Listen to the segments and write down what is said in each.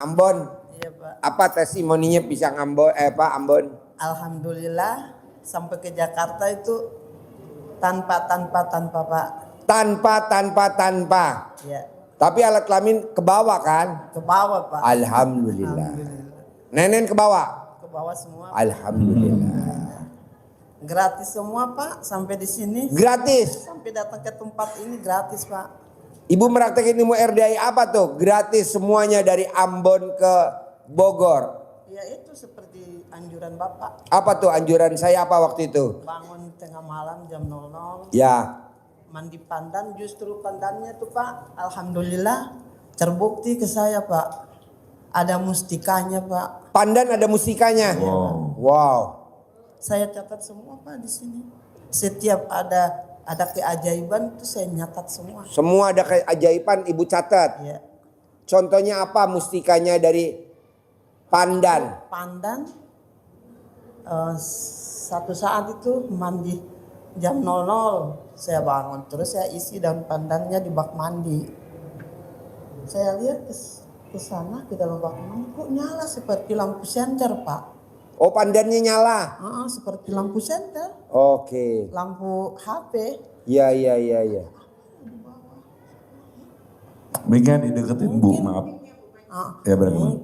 Ambon. Iya Pak. Apa testimoninya pisang Ambon? Pak Ambon. Alhamdulillah sampai ke Jakarta itu tanpa Pak. Tanpa. Ya. Tapi alat kelamin ke bawah kan? Ke bawah Pak. Alhamdulillah. Nenen ke bawah? Ke bawah semua. Alhamdulillah. Gratis semua Pak sampai di sini. Gratis. Sampai datang ke tempat ini gratis Pak. Ibu meraktekin ilmu RDI apa tuh? Gratis semuanya dari Ambon ke Bogor. Ya itu seperti anjuran Bapak. Apa tuh anjuran saya apa waktu itu? Bangun tengah malam jam 00. Ya. Mandi pandan, justru pandannya tuh Pak. Alhamdulillah terbukti ke saya Pak. Ada mustikanya Pak. Pandan ada musikanya. Wow. Saya catat semua Pak di sini. Setiap ada keajaiban itu saya nyatat semua. Semua ada keajaiban Ibu catat. Ya. Contohnya apa mustikanya dari pandan? Pandan satu saat itu mandi jam 00 saya bangun, terus saya isi daun pandannya di bak mandi. Saya lihat ke sana ke dalam bak mandi kok nyala seperti lampu senter Pak. Oh pandannya nyala. Seperti lampu senter. Oke. Lampu HP. Iya. Mega dideketin Bu, maaf. Ya berapa?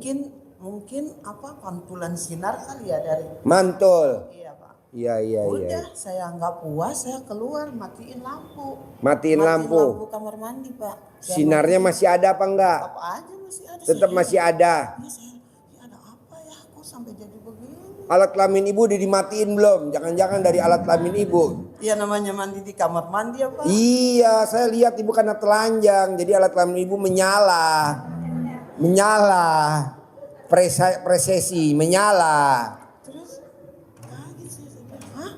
Mungkin apa pantulan sinar kali ya dari. Mantul. Iya Pak. Iya. Udah saya nggak puas, saya keluar matiin lampu. Matiin lampu. Kamar mandi Pak. Sinarnya masih ada apa enggak? Apa aja masih ada. Tetap masih ada. Ya, ada apa ya? Kok sampai jadi begini? Alat kelamin Ibu udah dimatiin belum? Jangan-jangan dari alat kelamin Ibu. Iya namanya mandi di kamar mandi ya Pak. Iya, saya lihat Ibu karena telanjang, jadi alat kelamin Ibu menyala. Presesi menyala. Terus kaget saya. Hah?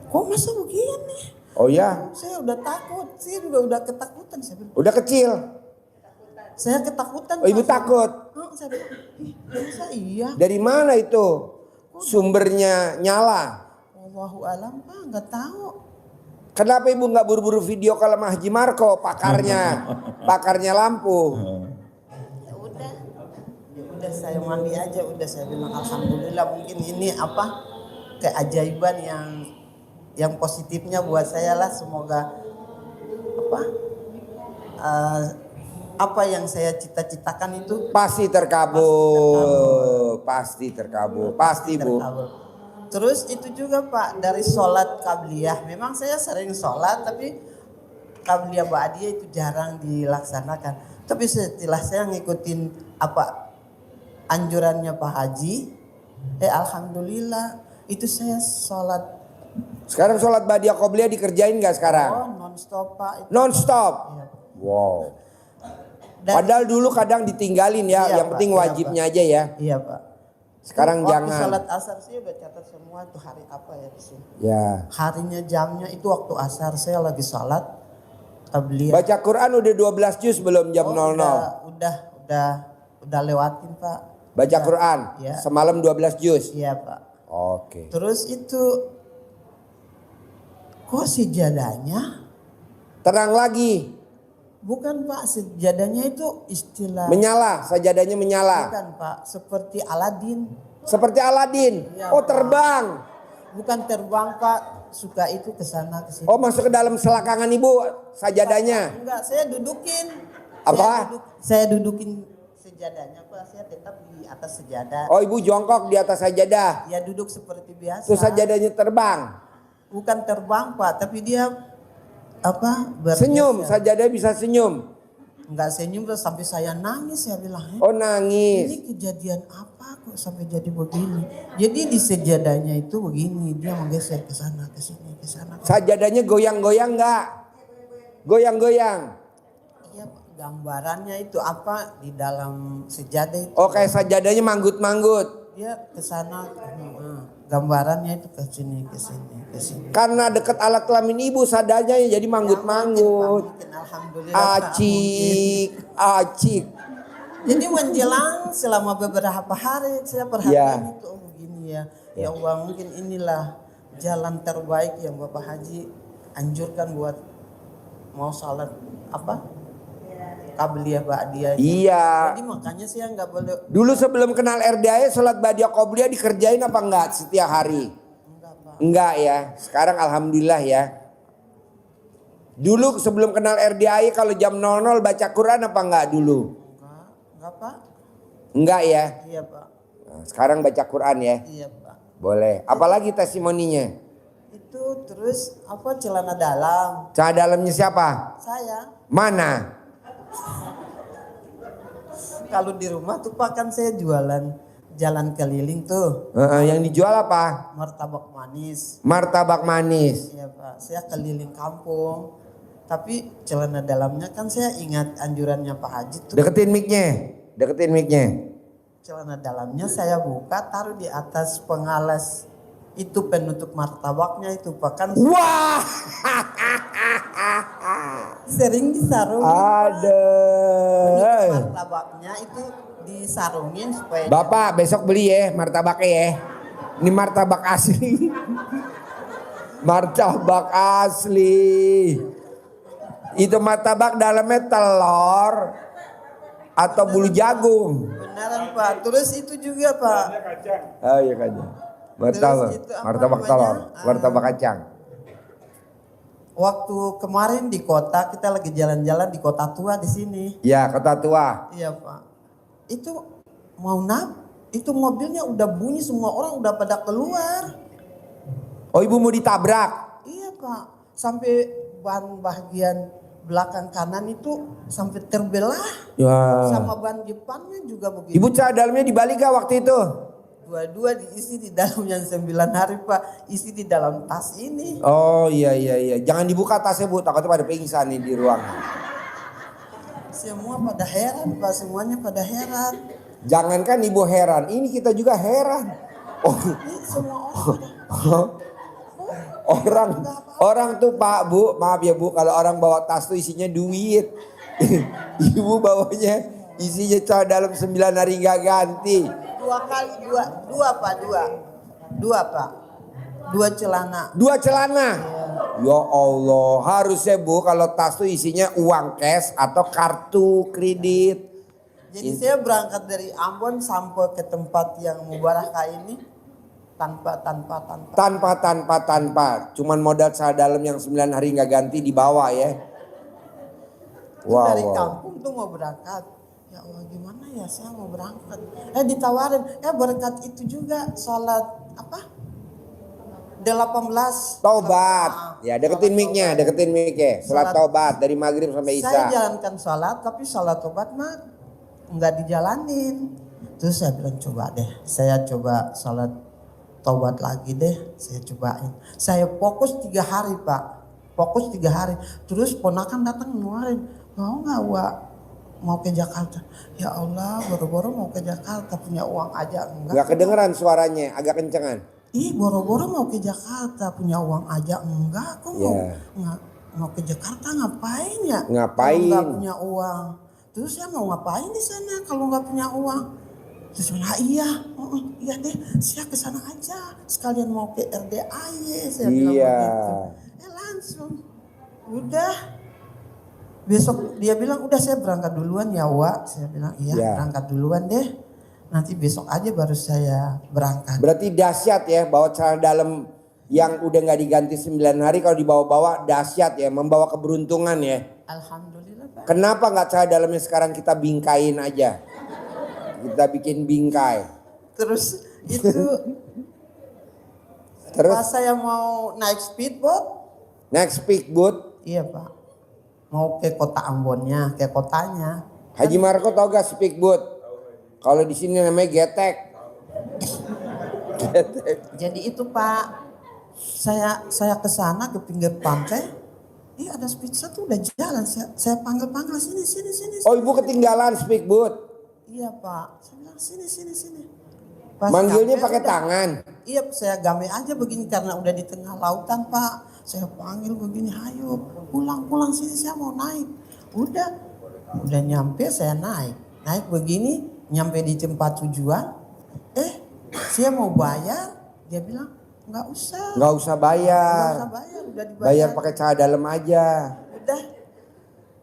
Kok masa begini? Oh ya? Saya udah takut, saya juga udah ketakutan saya bilang. Udah kecil. Saya ketakutan. Oh Ibu takut? Saya bilang, masa iya? Dari mana itu sumbernya nyala? Wallahu alam Pak, nggak tahu. Kenapa Ibu nggak buru-buru video call sama Haji Marco, pakarnya lampu? Ya udah saya mandi aja, udah saya bilang alhamdulillah mungkin ini apa keajaiban yang positifnya buat saya lah, semoga apa yang saya cita-citakan itu Pasti terkabul. Pasti Bu. Terus itu juga Pak dari sholat qabliyah, memang saya sering sholat tapi qabliyah ba'diyah itu jarang dilaksanakan. Tapi setelah saya ngikutin apa anjurannya Pak Haji, alhamdulillah itu saya sholat. Sekarang sholat ba'diyah qabliyah dikerjain nggak sekarang? Oh non-stop Pak. Non-stop. Iya. Wow. Padahal dulu kadang ditinggalin ya, Iya, yang Pak, penting iya, wajibnya aja ya. Iya Pak. Sekarang waktu jangan. Sholat asar saya udah catat semua tuh hari apa ya di sini. Ya. Harinya jamnya itu waktu asar saya lagi sholat qabliyah. Baca Quran udah 12 juz belum jam 00? Udah lewatin Pak. Baca Quran ya. Semalam 12 juz. Iya Pak. Oke. Terus itu kok sejadahnya Terang lagi. bukan Pak, sejadahnya itu istilah Menyala, sajadahnya menyala. bukan Pak, seperti Aladin. Seperti Aladin. Ya, Oh Pak. terbang. Bukan terbang Pak, suka itu ke sana ke sini. Oh masuk ke dalam selakangan Ibu sajadahnya. Enggak, saya dudukin. Apa? Saya dudukin sejadahnya Pak, saya tetap di atas sejadah. Oh Ibu jongkok di atas sajadah. Ya duduk seperti biasa. Terus sajadahnya terbang. Bukan terbang Pak, tapi dia Senyum, sajadah bisa senyum. Enggak senyum terus sampai saya nangis, saya bilang. Oh nangis. Ini kejadian apa kok sampai jadi begini? Jadi di sejadahnya itu begini, dia menggeser ke sana ke sini ke sana. Sajadahnya goyang-goyang enggak? Goyang-goyang. Iya, gambarannya itu apa di dalam sejadah itu. Oh kayak sajadahnya manggut-manggut. Dia ke sana, gambarannya itu ke sini ke sini ke sini. Karena dekat alat kelamin Ibu sadanya jadi manggut-manggut. Alhamdulillah. Acik. Jadi menjelang selama beberapa hari saya perhatian itu begini ya. Ya Allah, mungkin inilah jalan terbaik yang Bapak Haji anjurkan buat mau salat Qabliyah Ba'diyah. Iya. Jadi makanya saya nggak boleh. Dulu sebelum kenal RDAI sholat Ba'diyah Qobliyah dikerjain apa enggak setiap hari? Enggak Pak. Enggak ya. Sekarang alhamdulillah ya. Dulu sebelum kenal RDAI kalau jam 00 baca Quran apa enggak dulu? Enggak Pak. Enggak ya. Iya Pak. Nah, sekarang baca Quran ya. Iya Pak. Boleh. Apalagi testimoninya? Itu terus apa celana dalam? Celana dalamnya siapa? Saya. Mana? Kalau di rumah tuh Pak kan saya jualan jalan keliling tuh. Yang dijual apa? Martabak manis. Martabak manis. Iya Pak. Saya keliling kampung. Tapi celana dalamnya kan saya ingat anjurannya Pak Haji tuh. Deketin mic-nya. Deketin mic-nya. Celana dalamnya saya buka taruh di atas pengalas. Itu penutup martabaknya itu Pak kan Wah. sering disarung. Ada. Martabaknya itu disarungin supaya Bapak besok beli ya martabaknya ya. Ini martabak asli. Martabak asli. Itu martabak dalamnya telur atau bulu jagung. beneran Pak. Terus itu juga Pak. Oh iya kan. Martabak, Terus itu apa martabak namanya? telur, martabak kacang. Waktu kemarin di kota kita lagi jalan-jalan di kota tua di sini. Ya kota tua. Iya Pak. Itu itu mobilnya udah bunyi semua orang udah pada keluar. Oh ibu mau ditabrak? Iya Pak. Sampai ban bagian belakang kanan itu sampai terbelah. Ya. Sama ban depannya juga begitu. Ibu celana dalamnya dibalik gak waktu itu? Dua-dua diisi di dalam yang 9 hari Pak. Isi di dalam tas ini. Oh iya. Jangan dibuka tasnya Bu, takutnya pada pingsan nih di ruangan. Semua pada heran Pak. Semuanya pada heran. Jangankan ibu heran, ini kita juga heran. Oh, Ini semua orang orang tuh Pak Bu, maaf ya Bu, kalau orang bawa tas tuh isinya duit. Ibu bawanya isinya celana dalam 9 hari nggak ganti. Dua Pak. Dua celana. 2 celana. Ya Allah, harusnya Bu kalau tas tuh isinya uang cash atau kartu kredit. Jadi saya berangkat dari Ambon sampai ke tempat yang Mubarakah ini tanpa. Cuman modal celana dalam yang 9 hari nggak ganti dibawa ya. Dari Wow. kampung tuh mau berangkat. Ya Allah gimana ya saya mau berangkat. Ditawarin. Berkat itu juga sholat apa? 18. Taubat. Ya deketin mic-nya, Salat taubat dari maghrib sampai Saya isya. jalankan sholat tapi sholat taubat mah nggak dijalanin. Terus saya bilang coba deh. Saya coba sholat taubat lagi deh. Saya cobain. Saya fokus 3 hari Pak. Fokus 3 hari. Terus ponakan datang ngeluarin. Mau nggak Wak? Mau ke Jakarta. Ya Allah boro-boro mau ke Jakarta. Punya uang aja enggak. Nggak kedengeran suaranya, agak kencengan. Boro-boro mau ke Jakarta. Punya uang aja enggak. Kok mau ke Jakarta ngapain ya? Ngapain? Kalau nggak punya uang. Terus saya mau ngapain di sana kalau nggak punya uang? Terus bilang, iya deh, saya ke sana aja. Sekalian mau ke RDAY, saya bilang begitu. Langsung, udah. Besok dia bilang, udah saya berangkat duluan ya Wak. Saya bilang, iya berangkat duluan deh. Nanti besok aja baru saya berangkat. Berarti dahsyat ya bawa celana dalam yang udah nggak diganti 9 hari kalau dibawa-bawa dahsyat ya, membawa keberuntungan ya. Alhamdulillah Pak. Kenapa nggak celana dalamnya sekarang kita bingkain aja? Kita bikin bingkai. Terus itu pas saya mau naik speedboat. Next speedboat. Iya Pak. Mau ke kota Ambonnya, ke kotanya. Haji Marco tau gak speedboat? Kalau di sini namanya getek. Jadi itu Pak, saya ke sana ke pinggir pantai. Ada speedboat tuh udah jalan. Saya panggil sini. Oh ibu ketinggalan speedboat. Iya Pak. Saya bilang sini. Manggilnya pakai tangan. Iya saya game aja begini karena udah di tengah lautan Pak. Saya panggil begini, ayo pulang sini saya mau naik. Udah nyampe saya naik begini nyampe di tempat tujuan. Saya mau bayar, dia bilang nggak usah Bayar. udah dibayar. Bayar pakai celana dalam aja. Udah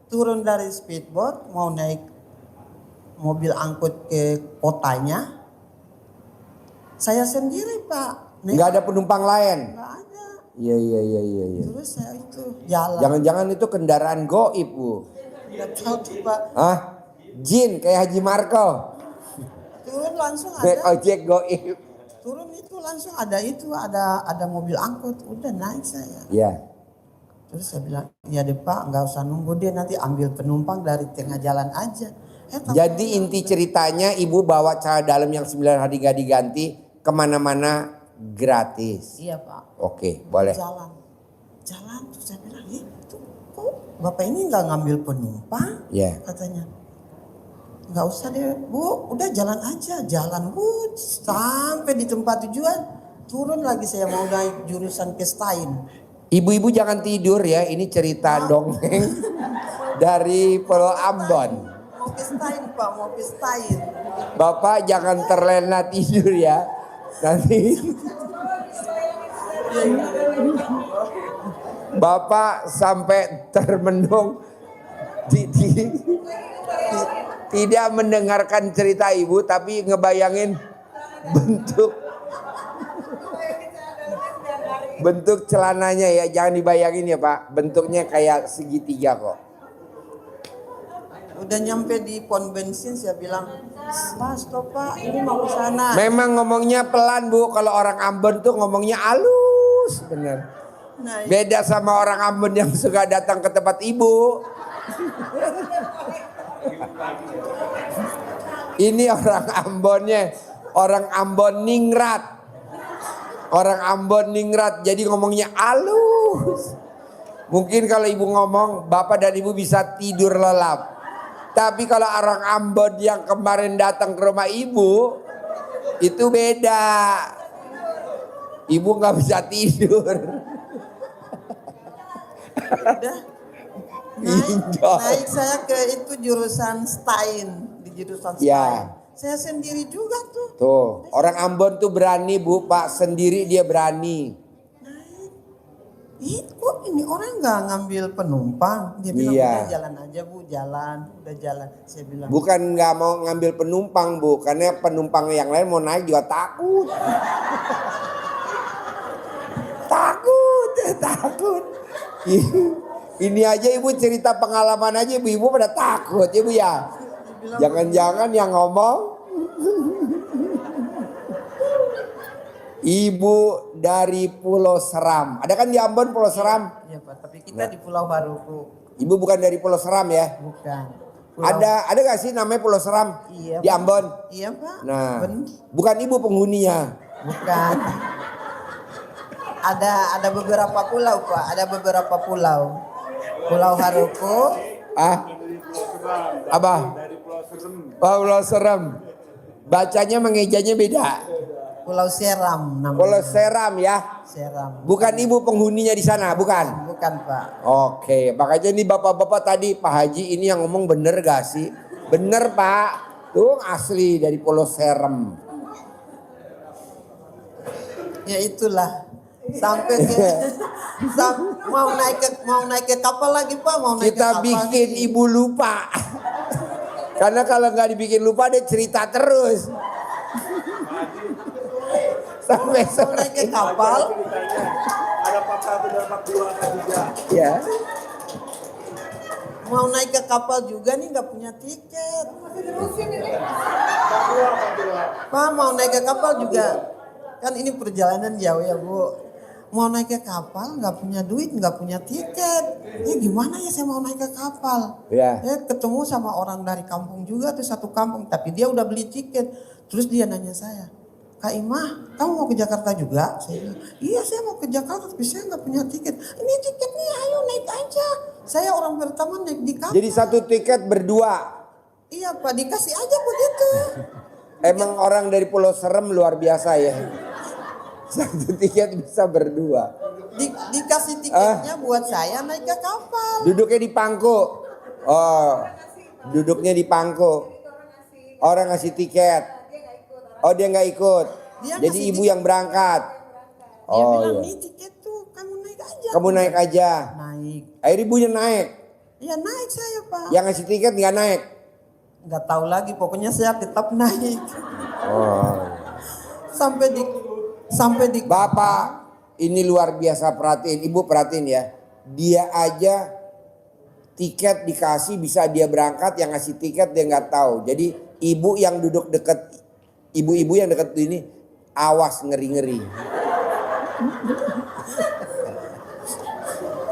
turun dari speedboat mau naik mobil angkut ke kotanya. Saya sendiri Pak. Nggak ada penumpang lain. Nggak ada. Iya. Terus saya itu jalan. Jangan-jangan itu kendaraan goib, Bu. Nggak tahu tuh Pak. Hah? Jin kayak Haji Marco. Turun langsung Naik ada. ojek goib. Turun itu langsung ada mobil angkut. Udah naik saya. Ya. Terus saya bilang, iya deh Pak, nggak usah nunggu deh, nanti ambil penumpang dari tengah jalan aja. Jadi inti ceritanya ibu bawa celana dalam yang 9 hari gak diganti kemana-mana gratis. Iya Pak. Oke, boleh. Jalan tuh saya bilang, itu kok Bapak ini nggak ngambil penumpang? Ya. Katanya, nggak usah deh Bu, udah jalan aja, jalan Bu sampai di tempat tujuan. Turun lagi saya mau naik jurusan ke Stein. Ibu-ibu jangan tidur ya, ini cerita dongeng dari Pulau Ambon. Mau ke Stein Pak, mau ke Stein. Bapak jangan terlena tidur ya. Nanti Bapak sampai termenung tidak mendengarkan cerita ibu tapi ngebayangin bentuk celananya ya, jangan dibayangin ya Pak, bentuknya kayak segitiga kok. Udah nyampe di pom bensin saya bilang, Pak stop Pak, ini mau ke sana. Memang ngomongnya pelan Bu, kalau orang Ambon tuh ngomongnya halus bener. Nah, Beda sama orang Ambon yang suka datang ke tempat ibu. Ini orang Ambonnya, orang Ambon ningrat. Orang Ambon ningrat, jadi ngomongnya halus. Mungkin kalau ibu ngomong, bapak dan ibu bisa tidur lelap. Tapi kalau orang Ambon yang kemarin datang ke rumah ibu, itu beda. Ibu nggak bisa tidur. udah naik saya ke itu jurusan Stein, di jurusan Stein. Ya. Saya sendiri juga tuh. Tuh, orang Ambon tuh berani Bu, Pak, sendiri dia berani. Kok ini orang nggak ngambil penumpang? Dia bilang Iya. udah jalan aja Bu, udah jalan. Saya bilang. Bukan nggak mau ngambil penumpang Bu, karena penumpang yang lain mau naik juga takut. takut. Ini aja ibu cerita pengalaman aja ibu pada takut ya Bu ya. Jangan-jangan yang ngomong ibu dari Pulau Seram. Ada kan di Ambon Pulau Seram? Iya Pak, tapi kita di Pulau Baruku. Ibu bukan dari Pulau Seram ya? Bukan. Ada gak sih namanya Pulau Seram? Iya, di Ambon? Iya Pak. Nah, bukan ibu penghuninya. Bukan. Ada beberapa pulau Pak, ada beberapa pulau. Pulau Haruku. Apa? Pulau Seram. Bacanya mengejanya beda. Pulau Seram namanya. Pulau Seram ya. Seram. Bukan ibu penghuninya di sana, bukan? Bukan Pak. Oke, makanya ini bapak-bapak tadi Pak Haji ini yang ngomong bener gak sih? Bener Pak, tuh asli dari Pulau Seram. Ya itulah. Sampai ke mau naik ke kapal lagi Pak, mau naik ke Kita kapal. bikin ibu lupa. Karena kalau nggak dibikin lupa dia cerita terus. Sampai mau naik ke kapal. Ada 41 dan 42 ada juga. Ya. Mau naik ke kapal juga nih nggak punya tiket. Pak mau naik ke kapal juga. Kan ini perjalanan jauh ya Bu. Mau naik ke kapal nggak punya duit, nggak punya tiket. Ya gimana ya saya mau naik ke kapal? Ya. Ketemu sama orang dari kampung juga tuh, satu kampung. Tapi dia udah beli tiket. Terus dia nanya saya, Kak Imah, kamu mau ke Jakarta juga? Saya bilang, iya saya mau ke Jakarta tapi saya nggak punya tiket. Ini tiketnya ayo naik aja. Saya orang pertama naik di kapal. Jadi satu tiket berdua. Iya Pak, dikasih aja begitu. Emang orang dari Pulau Serem luar biasa ya. Satu tiket bisa berdua. Dikasih tiketnya buat saya naik ke kapal. Duduknya di pangku. Oh, duduknya di pangku. Orang ngasih tiket. Oh dia nggak ikut. Dia Jadi ngasih ibu tiket. yang berangkat. Dia Oh bilang, iya. nih tiket tuh kamu naik aja. Kamu naik aja. Naik. Akhirnya ibunya naik. Ya naik saya Pak. Yang ngasih tiket nggak naik? Nggak tahu lagi, pokoknya saya tetap naik. Oh. Sampai di Bapak ini luar biasa perhatiin, Ibu perhatiin ya. Dia aja tiket dikasih bisa dia berangkat, yang ngasih tiket dia nggak tahu. Jadi ibu yang duduk deket, ibu-ibu yang deket ini awas ngeri-ngeri.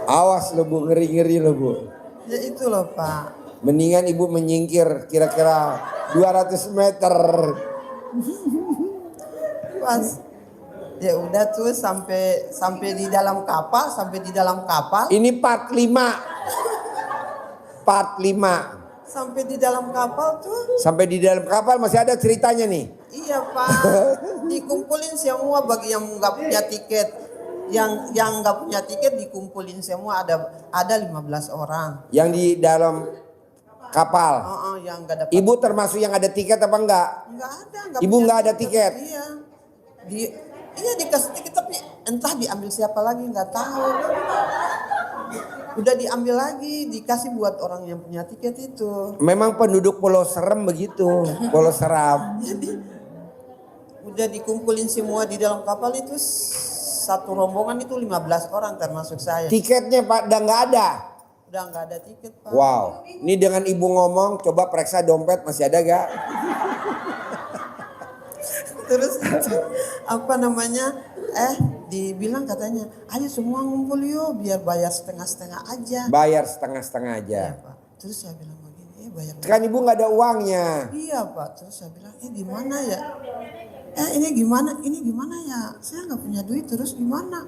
Awas lo Bu, ngeri-ngeri lo Bu. Ya itu loh Pak. Mendingan ibu menyingkir kira-kira 200 meter. Pas ya udah tuh sampai di dalam kapal, Ini part 5. Part 5. sampai di dalam kapal tuh. Sampai di dalam kapal masih ada ceritanya nih. Iya Pak, dikumpulin semua bagi yang nggak punya tiket. Yang nggak punya tiket dikumpulin semua, ada 15 orang. Yang di dalam kapal. Yang nggak dapat. Ibu termasuk yang ada tiket apa enggak? Nggak ada. Ibu punya nggak ada tiket? Iya dikasih tiket tapi entah diambil siapa lagi nggak tahu. Udah diambil lagi, dikasih buat orang yang punya tiket itu. Memang penduduk Pulau Serem begitu, Pulau Seram. Jadi udah dikumpulin semua di dalam kapal itu, satu rombongan itu 15 orang termasuk saya. Tiketnya Pak udah nggak ada. Udah nggak ada tiket Pak. Wow, ini dengan ibu ngomong, coba periksa dompet masih ada gak? Terus apa namanya? Dibilang katanya, ayo semua ngumpul yuk biar bayar setengah-setengah aja. Bayar setengah-setengah aja. Iya Pak. Terus saya bilang begini, bayar. Kan ibu nggak ada uangnya. Iya Pak. Terus saya bilang, gimana ya? Ini gimana ya? Saya nggak punya duit, terus gimana?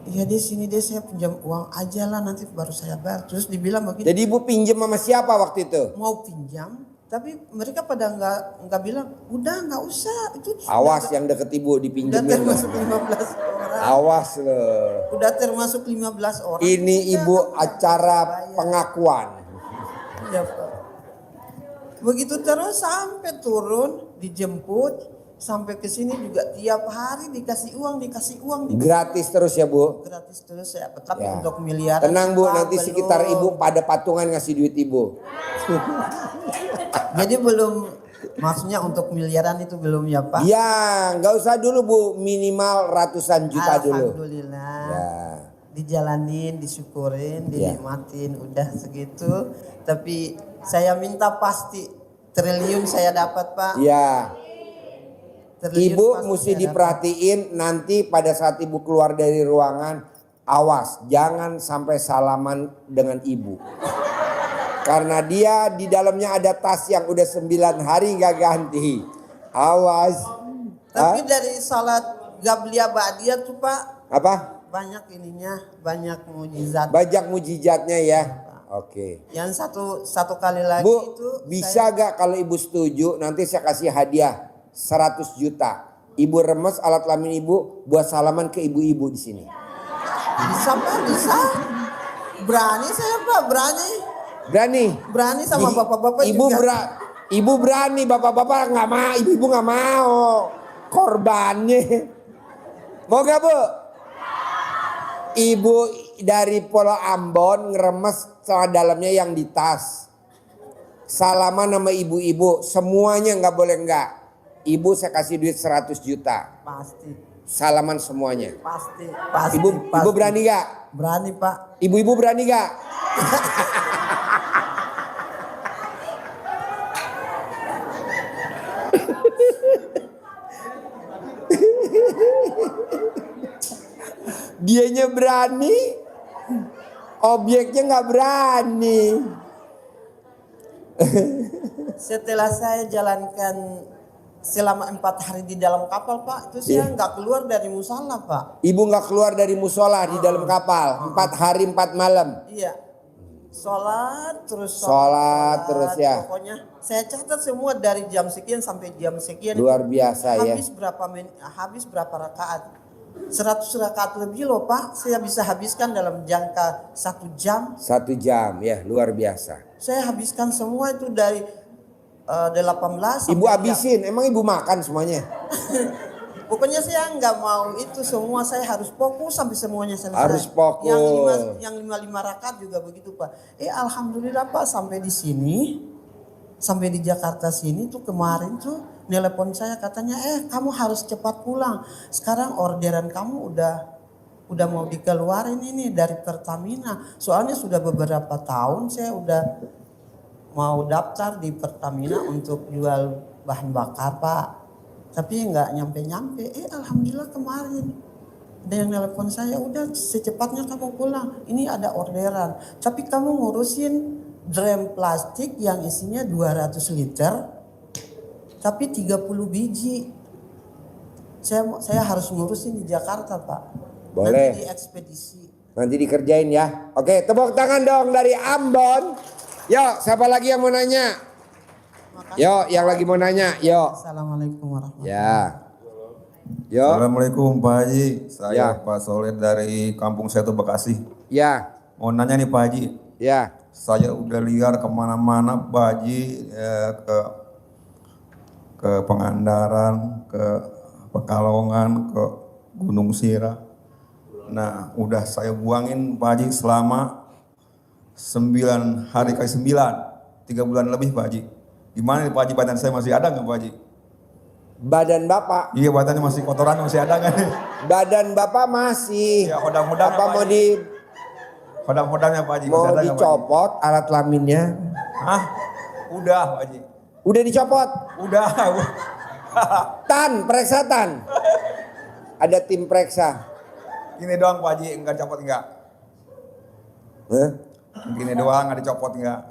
Iya deh sini deh saya pinjam uang aja lah, nanti baru saya bayar. Terus dibilang begini. Jadi ibu pinjam sama siapa waktu itu? Mau pinjam, tapi mereka pada nggak bilang, udah nggak usah. Itu Awas yang deket ibu udah dipinjemin. termasuk 15 orang. Awas loh. Udah termasuk 15 orang. Ini Udah, ibu nggak acara bayar. pengakuan. Iya Pak. Begitu terus sampai turun, dijemput. Sampai ke sini juga tiap hari dikasih uang. Gratis terus ya Bu? Gratis terus ya, tapi Ya. untuk miliaran. Tenang Bu, Pak, nanti belum. sekitar ibu pada patungan ngasih duit ibu. Jadi belum, maksudnya untuk miliaran itu belum ya Pak? Ya nggak usah dulu Bu, minimal ratusan juta dulu. Alhamdulillah. Ya. Dijalanin, disyukurin, Ya. dinikmatin, udah segitu. Tapi saya minta pasti triliun saya dapat Pak. Ya. Triliun Ibu pasti mesti saya diperhatiin nanti pada saat ibu keluar dari ruangan, awas jangan sampai salaman dengan ibu. Karena dia di dalamnya ada tas yang udah 9 hari gak ganti. Awas. dapat. Tapi dari salat Gabliyah Ba'diyah tuh Pak, Apa? banyak ininya, banyak mujizat. Bajak mujizatnya ya. Oke. Yang satu kali lagi Bu, itu bisa gak kalau ibu setuju nanti saya kasih hadiah 100 juta. Ibu remes alat kelamin ibu buat salaman ke ibu-ibu di sini. bisa Pak, bisa. Berani saya Pak, berani. Berani sama bapak-bapak juga. Ibu berani, bapak-bapak nggak mau, ibu-ibu nggak mau. Korbannya. Mau gak Bu? Ibu dari Pulau Ambon ngeremes celana dalamnya yang di tas. Salaman sama ibu-ibu, semuanya nggak boleh nggak. Ibu saya kasih duit 100 juta. Pasti. Salaman semuanya. Pasti. Ibu berani gak? Berani Pak. Ibu-ibu berani gak? Dianya berani, objeknya nggak berani. Setelah saya jalankan selama 4 hari di dalam kapal Pak, itu saya nggak keluar dari musala Pak. Ibu nggak keluar dari musola di dalam kapal 4 hari 4 malam. Iya. Sholat terus ya. Pokoknya saya catat semua dari jam sekian sampai jam sekian. Luar biasa ya. Habis berapa rakaat? 100 rakaat lebih loh Pak. Saya bisa habiskan dalam jangka 1 jam. 1 jam ya, luar biasa. Saya habiskan semua itu dari 18. Ibu habisin, emang ibu makan semuanya? Pokoknya saya nggak mau itu semua, saya harus fokus sampai semuanya selesai. Harus fokus. Yang lima rakaat juga begitu Pak. Alhamdulillah Pak, sampai di sini, sampai di Jakarta sini tuh kemarin tuh nelpon saya katanya kamu harus cepat pulang. Sekarang orderan kamu udah mau dikeluarin ini dari Pertamina. Soalnya sudah beberapa tahun saya udah mau daftar di Pertamina untuk jual bahan bakar Pak. Tapi nggak nyampe-nyampe. Alhamdulillah kemarin ada yang nelpon saya, udah secepatnya kamu pulang. Ini ada orderan. Tapi kamu ngurusin drum plastik yang isinya 200 liter. Tapi 30 biji. Saya harus ngurusin di Jakarta Pak. Boleh. Nanti di ekspedisi. Nanti dikerjain ya. Oke, tepuk tangan dong dari Ambon. Yuk, siapa lagi yang mau nanya? Yuk, yang lagi mau nanya, yuk. Assalamualaikum warahmatullahi Ya. Yuk. Assalamualaikum Pak Haji, Ya. saya Pak Soleh dari Kampung Setu Bekasi. Ya, Mau nanya nih Pak Haji, ya. saya udah liar kemana-mana Pak Haji, ke Pangandaran, ke Pekalongan, ke Gunung Sirah. Nah udah saya buangin Pak Haji selama 9 hari kali 9, 3 bulan lebih Pak Haji. Gimana nih Pak Haji, badan saya masih ada nggak Pak Haji? Badan Bapak, Iya badannya masih kotoran, masih ada nggak nih? badan Bapak masih. Ya hodang-hodang Apa mau Hodang-hodangnya Pak Haji masih mau ada nggak Pak Haji? dicopot alat kelaminnya? Hah? Udah Pak Haji. Udah dicopot. Udah. Tan, periksa Tan. Ada tim periksa. Gini doang Pak Haji, enggak dicopot enggak? Hah? Gini doang, enggak dicopot enggak?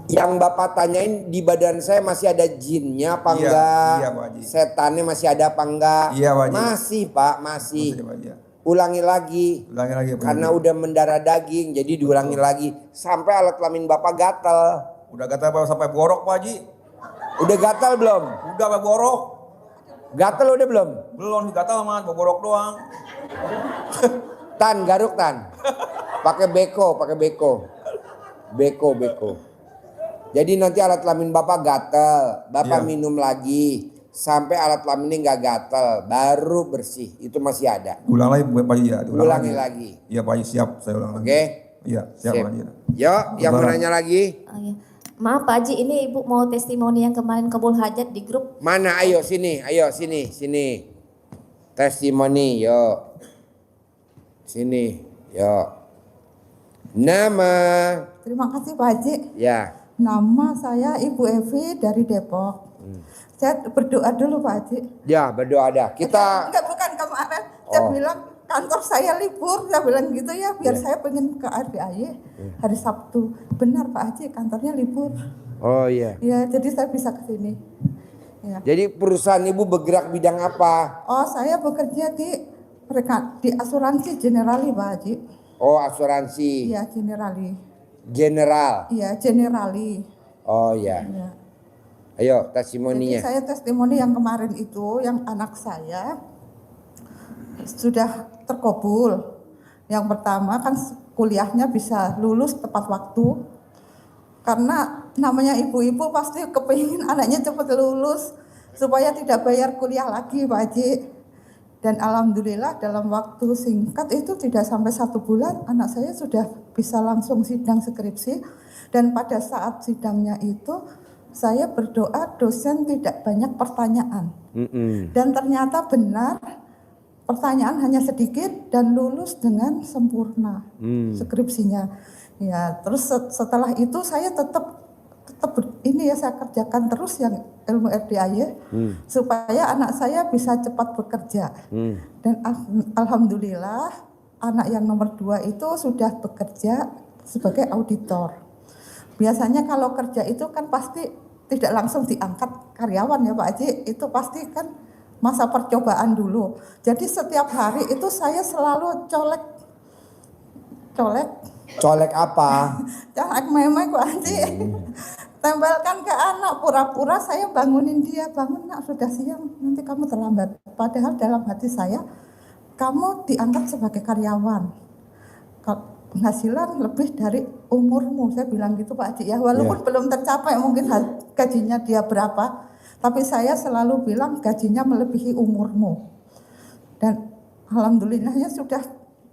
Yang Bapak tanyain di badan saya masih ada jinnya apa Iya, enggak? iya, Pak Haji. Setannya masih ada apa enggak? Iya, Pak Haji. Masih Pak, masih. Masih, Pak Haji. Ulangi lagi. Ulangi lagi Pak Karena Haji. udah mendarah daging, jadi diulangi lagi. Sampai alat kelamin Bapak gatal. Udah gatal apa sampai borok Pak Haji? Udah gatal belum? Udah sampai borok. Gatal udah belum? Belum gatal mah, borok doang. Tan, garuk Tan. Pakai beko, pakai beko. Beko, beko. Jadi nanti alat kelamin Bapak gatal. Bapak Iya. minum lagi. Sampai alat kelaminnya nggak gatal. Baru bersih. Itu masih ada. Ulang lagi Pak Haji ya. Ulangi lagi. Iya Pak Haji, siap saya ulang lagi. Oke? Iya, siap Sip. Pak Haji. Yuk, yang mau Ulang. nanya lagi. Oh, iya. Maaf Pak Haji, ini Ibu mau testimoni yang kemarin kabul hajat di grup. Mana? Ayo sini. Ayo sini. Sini. Testimoni. Yuk. Sini. Yuk. Nama. Terima kasih Pak Haji. Ya. Nama saya Ibu Evi dari Depok. Saya berdoa dulu Pak Haji. Ya, berdoa ada. Kita. Enggak, bukan kemarin. Saya Oh. bilang kantor saya libur. Saya bilang gitu ya, biar Ya. saya pengen ke RBAY hari Sabtu. Benar Pak Haji, kantornya libur. Oh iya. Ya, jadi saya bisa ke sini. Ya. Jadi perusahaan Ibu bergerak bidang apa? Oh, saya bekerja di asuransi Generali Pak Haji. Oh, asuransi. Iya, Generali. General. Iya, Generali. Oh iya. Ya. Ayo Jadi testimoninya. saya testimoni yang kemarin itu, yang anak saya sudah terkabul. Yang pertama kan kuliahnya bisa lulus tepat waktu. Karena namanya ibu-ibu pasti kepingin anaknya cepat lulus supaya tidak bayar kuliah lagi Pak Haji. Dan alhamdulillah dalam waktu singkat itu tidak sampai 1 bulan anak saya sudah bisa langsung sidang skripsi. Dan pada saat sidangnya itu saya berdoa dosen tidak banyak pertanyaan. Dan ternyata benar pertanyaan hanya sedikit dan lulus dengan sempurna skripsinya. Ya, terus setelah itu saya tetap ini ya saya kerjakan terus yang ilmu RDAY supaya anak saya bisa cepat bekerja. Dan alhamdulillah anak yang nomor 2 itu sudah bekerja sebagai auditor. Biasanya kalau kerja itu kan pasti tidak langsung diangkat karyawan ya Pak Haji, itu pasti kan masa percobaan dulu. Jadi setiap hari itu saya selalu colek Colek apa? colek memek Pak Haji. Tempelkan ke anak, pura-pura saya bangunin dia, bangun nak sudah siang, nanti kamu terlambat. Padahal dalam hati saya, kamu diangkat sebagai karyawan. Penghasilan lebih dari umurmu, saya bilang gitu Pak Haji ya. Walaupun belum tercapai mungkin gajinya dia berapa, Tapi saya selalu bilang gajinya melebihi umurmu. Dan alhamdulillahnya sudah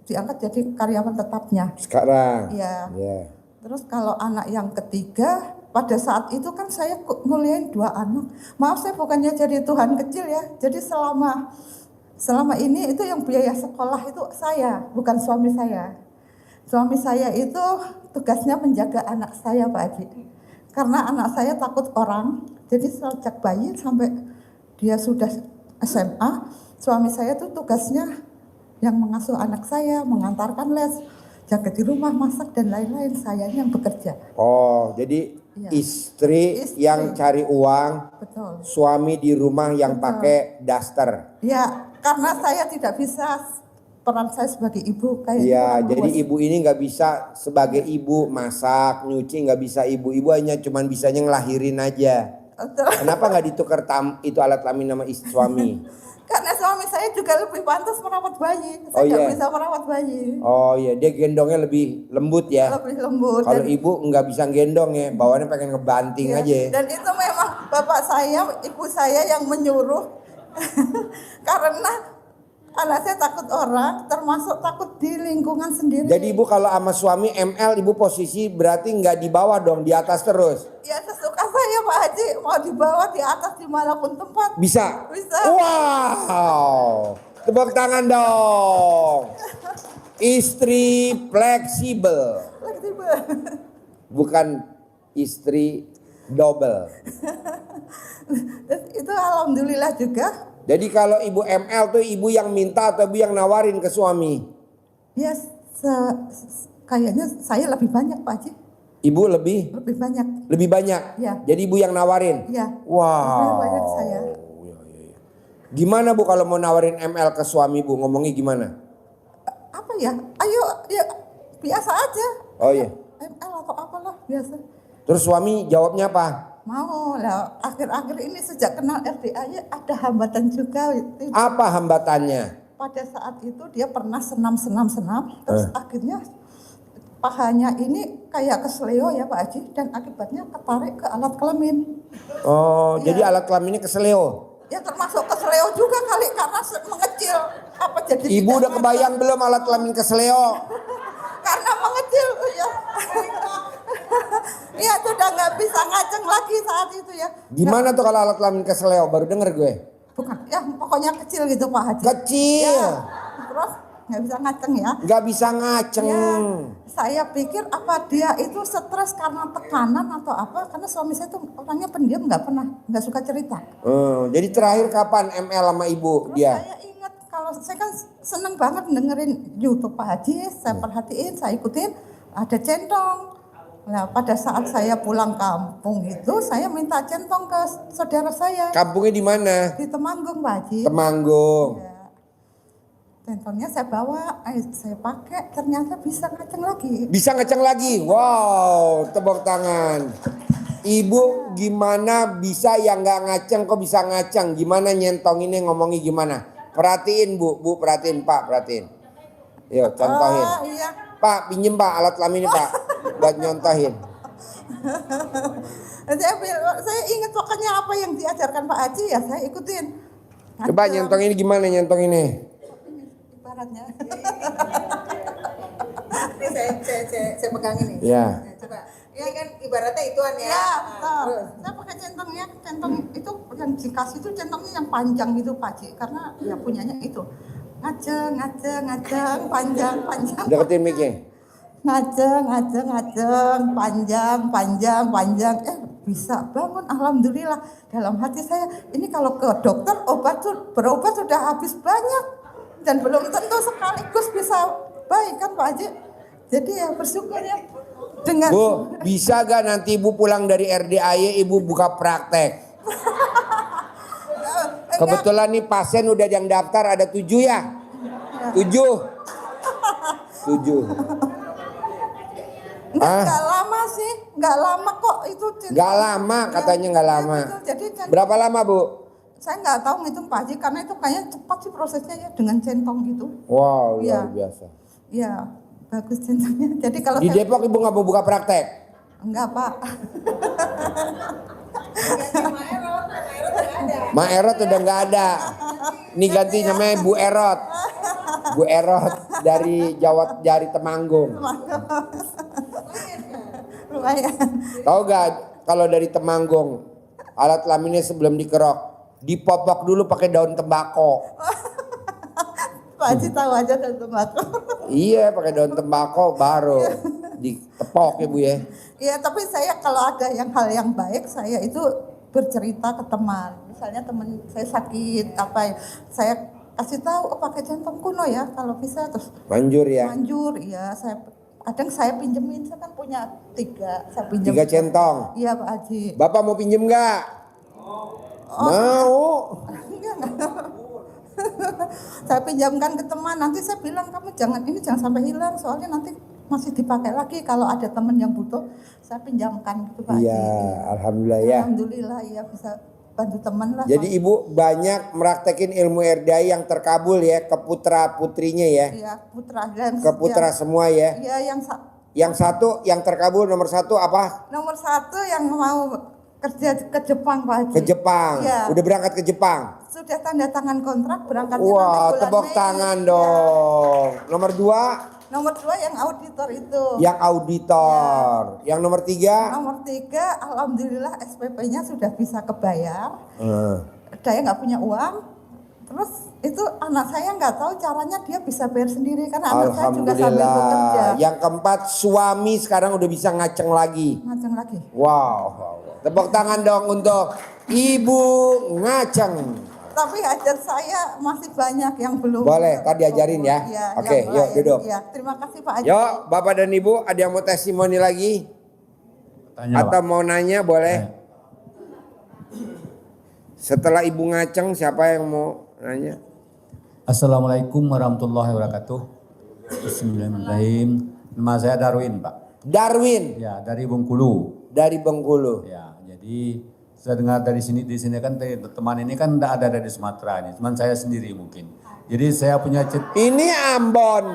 diangkat jadi karyawan tetapnya. Sekarang. Iya. Ya. Terus kalau anak yang ketiga, pada saat itu kan saya nguliahin 2 anak. Maaf saya bukannya jadi Tuhan kecil ya. Jadi selama ini itu yang biaya sekolah itu saya, bukan suami saya. Suami saya itu tugasnya menjaga anak saya Pak Haji. Karena anak saya takut orang, jadi sejak bayi sampai dia sudah SMA, suami saya tuh tugasnya yang mengasuh anak saya, mengantarkan les, jaga di rumah, masak dan lain-lain. Saya yang bekerja. Oh, jadi Iya. istri yang cari uang, Betul. suami di rumah yang Betul. pakai daster. Ya, karena saya tidak bisa peran saya sebagai ibu kayak Iya, orang jadi luas. ibu ini nggak bisa sebagai ibu masak, nyuci nggak bisa ibu hanya cuman bisanya ngelahirin aja. Betul. Kenapa nggak ditukar itu alat kelamin sama suami? Karena suami saya juga lebih pantas merawat bayi. Saya Oh, nggak iya. bisa merawat bayi. Oh iya, dia gendongnya lebih lembut ya. Lebih lembut. Kalau Dan- ibu nggak bisa gendong ya, bawaannya pengen ngebanting Iya, aja. Dan itu memang bapak saya, ibu saya yang menyuruh. Karena anak saya takut orang, termasuk takut di lingkungan sendiri. Jadi ibu kalau sama suami ML, ibu posisi berarti nggak di bawah dong, di atas terus. Ya sesuka saya Pak Haji, mau di bawah, di atas, dimanapun tempat. Bisa? Bisa. Wow, tepuk tangan dong. Istri fleksibel, Fleksibel. bukan istri double. Dan itu alhamdulillah juga. Jadi kalau ibu ML tuh ibu yang minta atau ibu yang nawarin ke suami? Ya kayaknya saya lebih banyak Pak Haji, Ibu lebih lebih banyak. Ya. Jadi ibu yang nawarin. Ya. Wow. Lebih banyak saya. Gimana Bu kalau mau nawarin ML ke suami Bu? Ngomongnya gimana? Apa ya? Ayo ya biasa aja. Oh iya. ML atau apalah biasa. Terus suami jawabnya apa? Mau lah, akhir-akhir ini sejak kenal RDA ya ada hambatan juga. Apa hambatannya? Pada saat itu dia pernah senam, terus akhirnya pahanya ini kayak kesleo ya Pak Haji, dan akibatnya ketarik ke alat kelamin. Oh, Iya. jadi alat kelaminnya keseleo. Ya termasuk kesleo juga kali karena mengecil. Apa jadi? Ibu tidak udah kebayang belum alat kelamin keseleo? Karena mengecil ya. Iya sudah nggak bisa ngaceng lagi saat itu ya. Gimana tuh kalau alat kelamin keseleo? Baru denger gue. Bukan, ya pokoknya kecil gitu Pak Haji. Kecil. Ya, terus nggak bisa ngaceng ya. Nggak bisa ngaceng. Ya, saya pikir apa dia itu stres karena tekanan atau apa? Karena suami saya tuh orangnya pendiam, nggak suka cerita. Jadi terakhir kapan ML sama ibu Terus dia? saya ingat kalau saya kan seneng banget dengerin YouTube Pak Haji, saya perhatiin, saya ikutin, ada centong. Nah pada saat saya pulang kampung itu saya minta centong ke saudara saya Kampungnya di mana? di Temanggung Pak Haji. Temanggung. Ya. Centongnya saya bawa, saya pakai, ternyata bisa ngaceng lagi. Bisa ngeceng lagi. Wow, tepuk tangan. Ibu gimana bisa yang nggak ngaceng kok bisa ngaceng? Gimana nyentonginnya ngomongnya gimana? Perhatiin Bu perhatiin Pak, perhatiin. Yuk contohin. Oh iya. Pak pinjem Pak alat kelaminnya Pak buat nyontohin. Saya ingat pokoknya apa yang diajarkan Pak Haji ya saya ikutin. Coba nyentongin gimana nyentonginnya? Ibaratnya. Ini saya pegang ini. Ya. Nah, coba. Ini kan ibaratnya ituan ya. Ya, betul. Saya pakai centongnya, centong itu yang dikasih itu centongnya yang panjang gitu Pak Haji, karena ya punyanya itu. Ngajeng, panjang. Deketin mic-nya. Ngajeng, panjang. Bisa bangun, alhamdulillah. Dalam hati saya, ini kalau ke dokter berobat sudah habis banyak dan belum tentu sekaligus bisa baik kan Pak Haji. Jadi ya bersyukur ya dengan Bu, bisa gak nanti Ibu pulang dari RDAY Ibu buka praktek? Kebetulan nih pasien udah yang daftar ada 7 ya? 7. Nggak lama sih, nggak lama kok itu. Gak lama katanya gak lama. Betul. Jadi Berapa lama Bu? saya nggak tahu ngitung Pak Haji karena itu kayaknya cepat sih prosesnya ya dengan centong gitu. Wow Iya. luar biasa. Iya, bagus centongnya. Jadi kalau Di saya Depok Ibu gak mau buka praktek? enggak Pak. Ma Erot udah nggak ada. Ini ganti namanya Bu Erot. Bu Erot dari Temanggung. Lumayan. Tahu gak kalau dari Temanggung alat kelaminnya sebelum dikerok dipopok dulu pakai daun tembakau. Pak Haji tahu aja dan tembakau. Iya, pakai daun tembakau baru ditepok ya Bu ya. Iya, tapi saya kalau ada hal yang baik, saya itu bercerita ke teman. Misalnya teman saya sakit apa ya, saya kasih tahu, oh pakai jantung kuno ya kalau bisa, terus Manjur ya. manjur ya. Saya pinjemin, saya kan punya 3, saya pinjem 3 centong. Iya Pak Haji. Bapak mau pinjem nggak? Mau. Enggak. Saya pinjamkan ke teman, nanti saya bilang kamu jangan sampai hilang, soalnya nanti masih dipakai lagi kalau ada teman yang butuh, saya pinjamkan gitu Pak Haji. Iya, alhamdulillah ya. Alhamdulillah ya bisa bantu teman lah. Jadi Ibu banyak meraktekin ilmu RDI yang terkabul ya ke putra putrinya ya. Iya, putra dan Ke putra semua ya. Iya, Yang satu yang terkabul nomor 1 apa? nomor 1 yang mau kerja ke Jepang Pak Haji. Ke Jepang. Iya. Udah berangkat ke Jepang. Sudah tanda tangan kontrak, berangkatnya Wah, nanti bulan tepuk Mei. tangan Iya. dong. Nomor 2 Nomor 2 yang auditor itu. yang auditor. Yang nomor 3 Nomor 3, alhamdulillah SPP-nya sudah bisa kebayar. Eh. Saya nggak punya uang. Terus itu anak saya nggak tahu caranya dia bisa bayar sendiri karena anak saya juga sambil bekerja. Alhamdulillah. Yang keempat suami sekarang udah bisa ngaceng lagi. Ngaceng lagi. Wow. Tepuk tangan dong untuk Ibu Ngaceng. Tapi ajar saya masih banyak yang belum. Boleh, tadi ajarin ya. Iya, Oke, yang yuk lain. duduk. Iya, terima kasih Pak Haji. Yuk, Bapak dan Ibu, ada yang mau testimoni lagi? Tanya, Atau Pak. mau nanya boleh? Setelah Ibu Ngaceng, siapa yang mau nanya? Assalamualaikum warahmatullahi wabarakatuh. Bismillahirrahmanirrahim. Nama saya Darwin, Pak. Darwin Ya, dari Bengkulu. dari Bengkulu. Ya, jadi saya dengar di sini kan teman ini kan tidak ada dari Sumatera ini, cuman saya sendiri mungkin. Jadi saya punya Ini Ambon.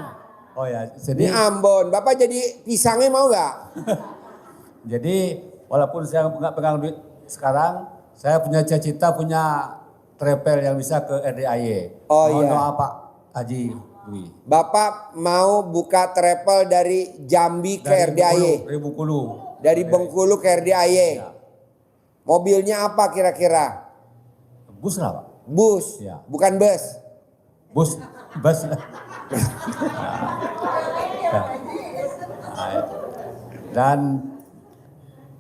Oh ya, Ini jadi Ambon. Bapak jadi pisangnya mau nggak? jadi walaupun saya nggak pegang duit sekarang, saya punya cita-cita punya travel yang bisa ke RDIY. Oh, Mohon iya. doa Pak Haji Dwi. Bapak mau buka travel dari Jambi ke RDIY. Dari Bengkulu. Dari Bengkulu ke RDIY. Ya. Mobilnya apa kira-kira? Bus lah Pak. Bus, Ya. bukan bus. Bus. Dan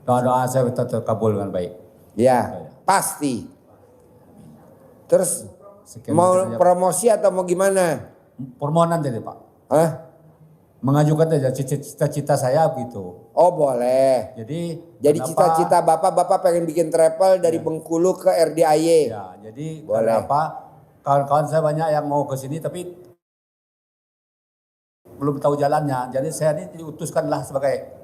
doa-doa saya terkabul dengan baik. Ya, pasti. Terus Sekian mau saja. promosi atau mau gimana? Permohonan tadi Pak. Hah? Mengajukan saja cita-cita saya begitu. Oh boleh. Jadi kenapa- Cita-cita Bapak pengen bikin travel dari Bengkulu ke RDIY. Ya, jadi Boleh. kenapa kawan-kawan saya banyak yang mau ke sini tapi belum tahu jalannya. Jadi saya ini diutuskanlah sebagai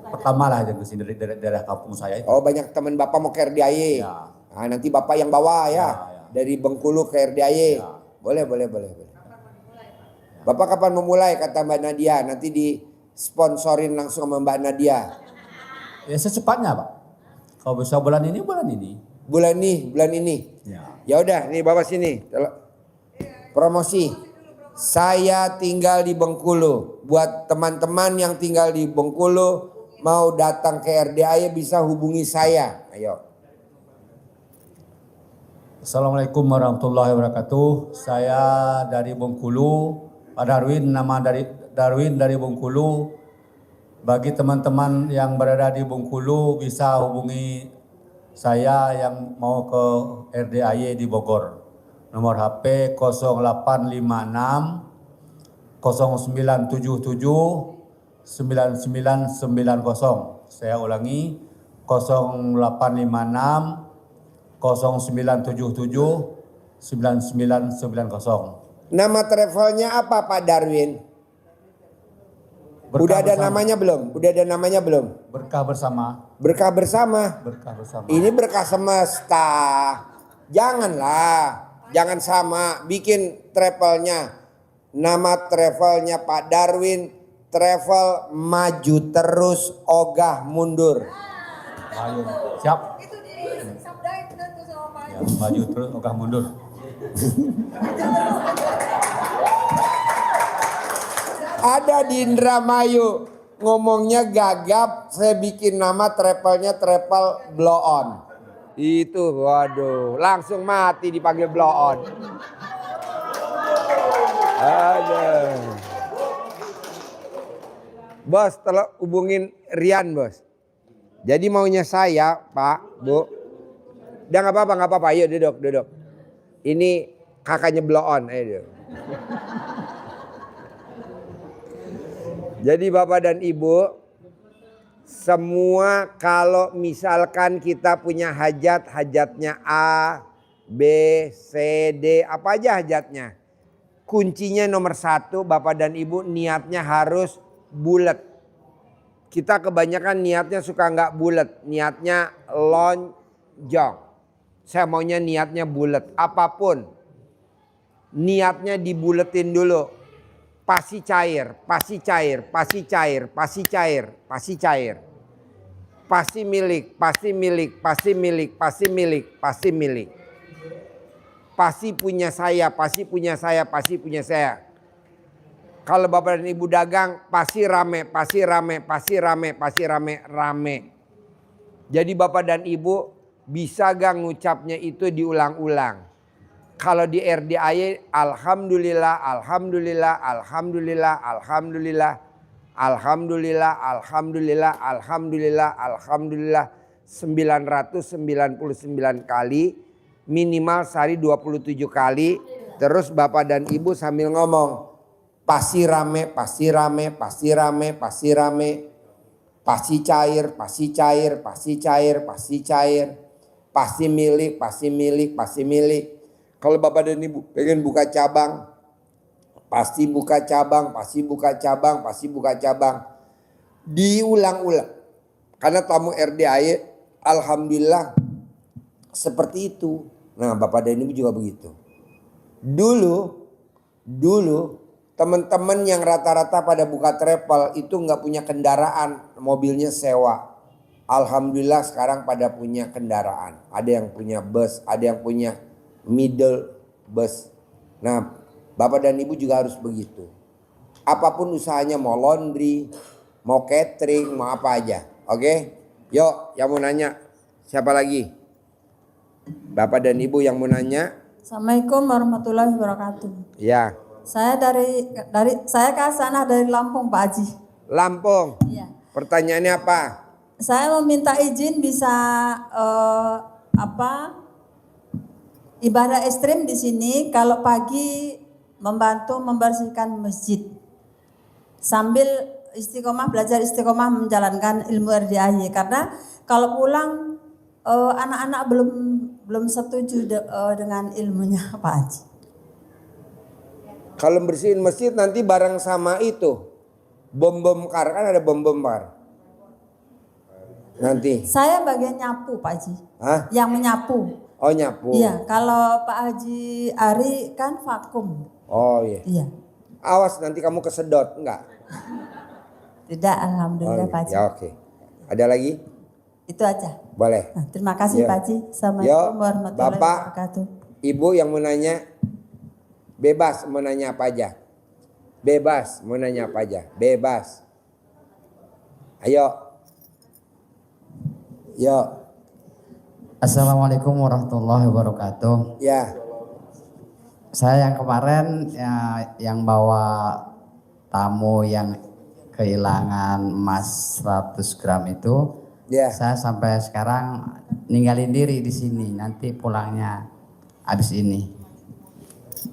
pertama lah yang ke sini dari daerah kampung saya itu. Oh banyak teman Bapak mau ke RDIY. Ya. Nah, nanti Bapak yang bawa ya. Ya. Dari Bengkulu ke RDIY. Ya. Boleh. Bapak kapan memulai kata Mbak Nadia? Nanti disponsorin langsung sama Mbak Nadia. Ya secepatnya Pak. Kalau bisa bulan ini. Bulan ini. Ya. Ya udah, nih Bapak sini. Promosi. Saya tinggal di Bengkulu. Buat teman-teman yang tinggal di Bengkulu mau datang ke RDIY bisa hubungi saya. Ayo. Assalamualaikum warahmatullahi wabarakatuh. Saya dari Bengkulu, Pak Darwin, nama dari Darwin dari Bengkulu. Bagi teman-teman yang berada di Bengkulu bisa hubungi saya yang mau ke RDIY di Bogor. Nomor HP 0856 0977 9990. Saya ulangi 0856 0977 9990. Nama travelnya apa Pak Darwin? Udah ada namanya belum? Berkah bersama. Berkah bersama. Berkah bersama. Ini berkah semesta. Janganlah. Jangan sama. Bikin travelnya. Nama travelnya Pak Darwin. Travel maju terus ogah mundur. Ayo, siap. Itu di Sabda itu tuh sama Pak Haji. Ya, maju terus, ogah mundur. Ada di Indramayu ngomongnya gagap, saya bikin nama travelnya travel blow on. Itu waduh, langsung mati dipanggil blow on. Aduh. Bos, tolong hubungin Rian, bos. Jadi maunya saya, Pak, Bu. Udah nggak apa-apa, ayo duduk. Ini kakaknya blow on, ayo duduk. Jadi Bapak dan Ibu, semua kalau misalkan kita punya hajat, hajatnya A, B, C, D, apa aja hajatnya. Kuncinya nomor 1, Bapak dan Ibu, niatnya harus bulat. Kita kebanyakan niatnya suka nggak bulat, niatnya lonjong. Saya maunya niatnya bulat, apapun. Niatnya dibuletin dulu. Pasti cair. Pasti milik. Pasti punya saya. Kalau Bapak dan Ibu dagang, pasti rame. Jadi Bapak dan Ibu bisa gak ngucapnya itu diulang-ulang. Kalau di RDAY, alhamdulillah 999 kali, minimal sehari 27 kali. Terus Bapak dan Ibu sambil ngomong, pasti rame, pasti cair, pasti milik. Kalau Bapak dan Ibu pengen buka cabang, pasti buka cabang. Diulang-ulang. Karena tamu RDAY, alhamdulillah seperti itu. Nah, Bapak dan Ibu juga begitu. Dulu teman-teman yang rata-rata pada buka travel itu nggak punya kendaraan, mobilnya sewa. Alhamdulillah sekarang pada punya kendaraan. Ada yang punya bus, ada yang punya middle bus. Nah, Bapak dan Ibu juga harus begitu. Apapun usahanya, mau laundry, mau catering, mau apa aja. Oke? Yuk, yang mau nanya siapa lagi? Bapak dan Ibu yang mau nanya? Assalamualaikum warahmatullahi wabarakatuh. Ya. Saya saya ke sana dari Lampung, Pak Haji. Lampung. Iya. Pertanyaannya apa? Saya meminta izin bisa ibadah ekstrim di sini kalau pagi membantu membersihkan masjid sambil belajar istiqomah menjalankan ilmu RDAY, karena kalau pulang anak-anak belum setuju dengan ilmunya Pak Haji. Kalau bersihin masjid nanti bareng sama itu bom kar, kan ada bom kar. Nanti. Saya bagian nyapu Pak Haji. Hah? Yang menyapu. Oh, nyapu. Iya, kalau Pak Haji Ari kan vakum. Oh iya. Iya. Awas nanti kamu kesedot, enggak? Tidak, alhamdulillah Pak Haji. Ya oke. Ada lagi? Itu aja. Boleh. Nah, terima kasih Yo. Pak Haji. Assalamualaikum warahmatullahi Bapak, wabarakatuh. Ibu yang mau nanya, bebas mau nanya apa aja. Bebas. Ayo. Assalamualaikum warahmatullahi wabarakatuh. Ya. Saya yang kemarin yang bawa tamu yang kehilangan emas 100 gram itu, Ya. saya sampai sekarang ninggalin diri di sini. Nanti pulangnya habis ini.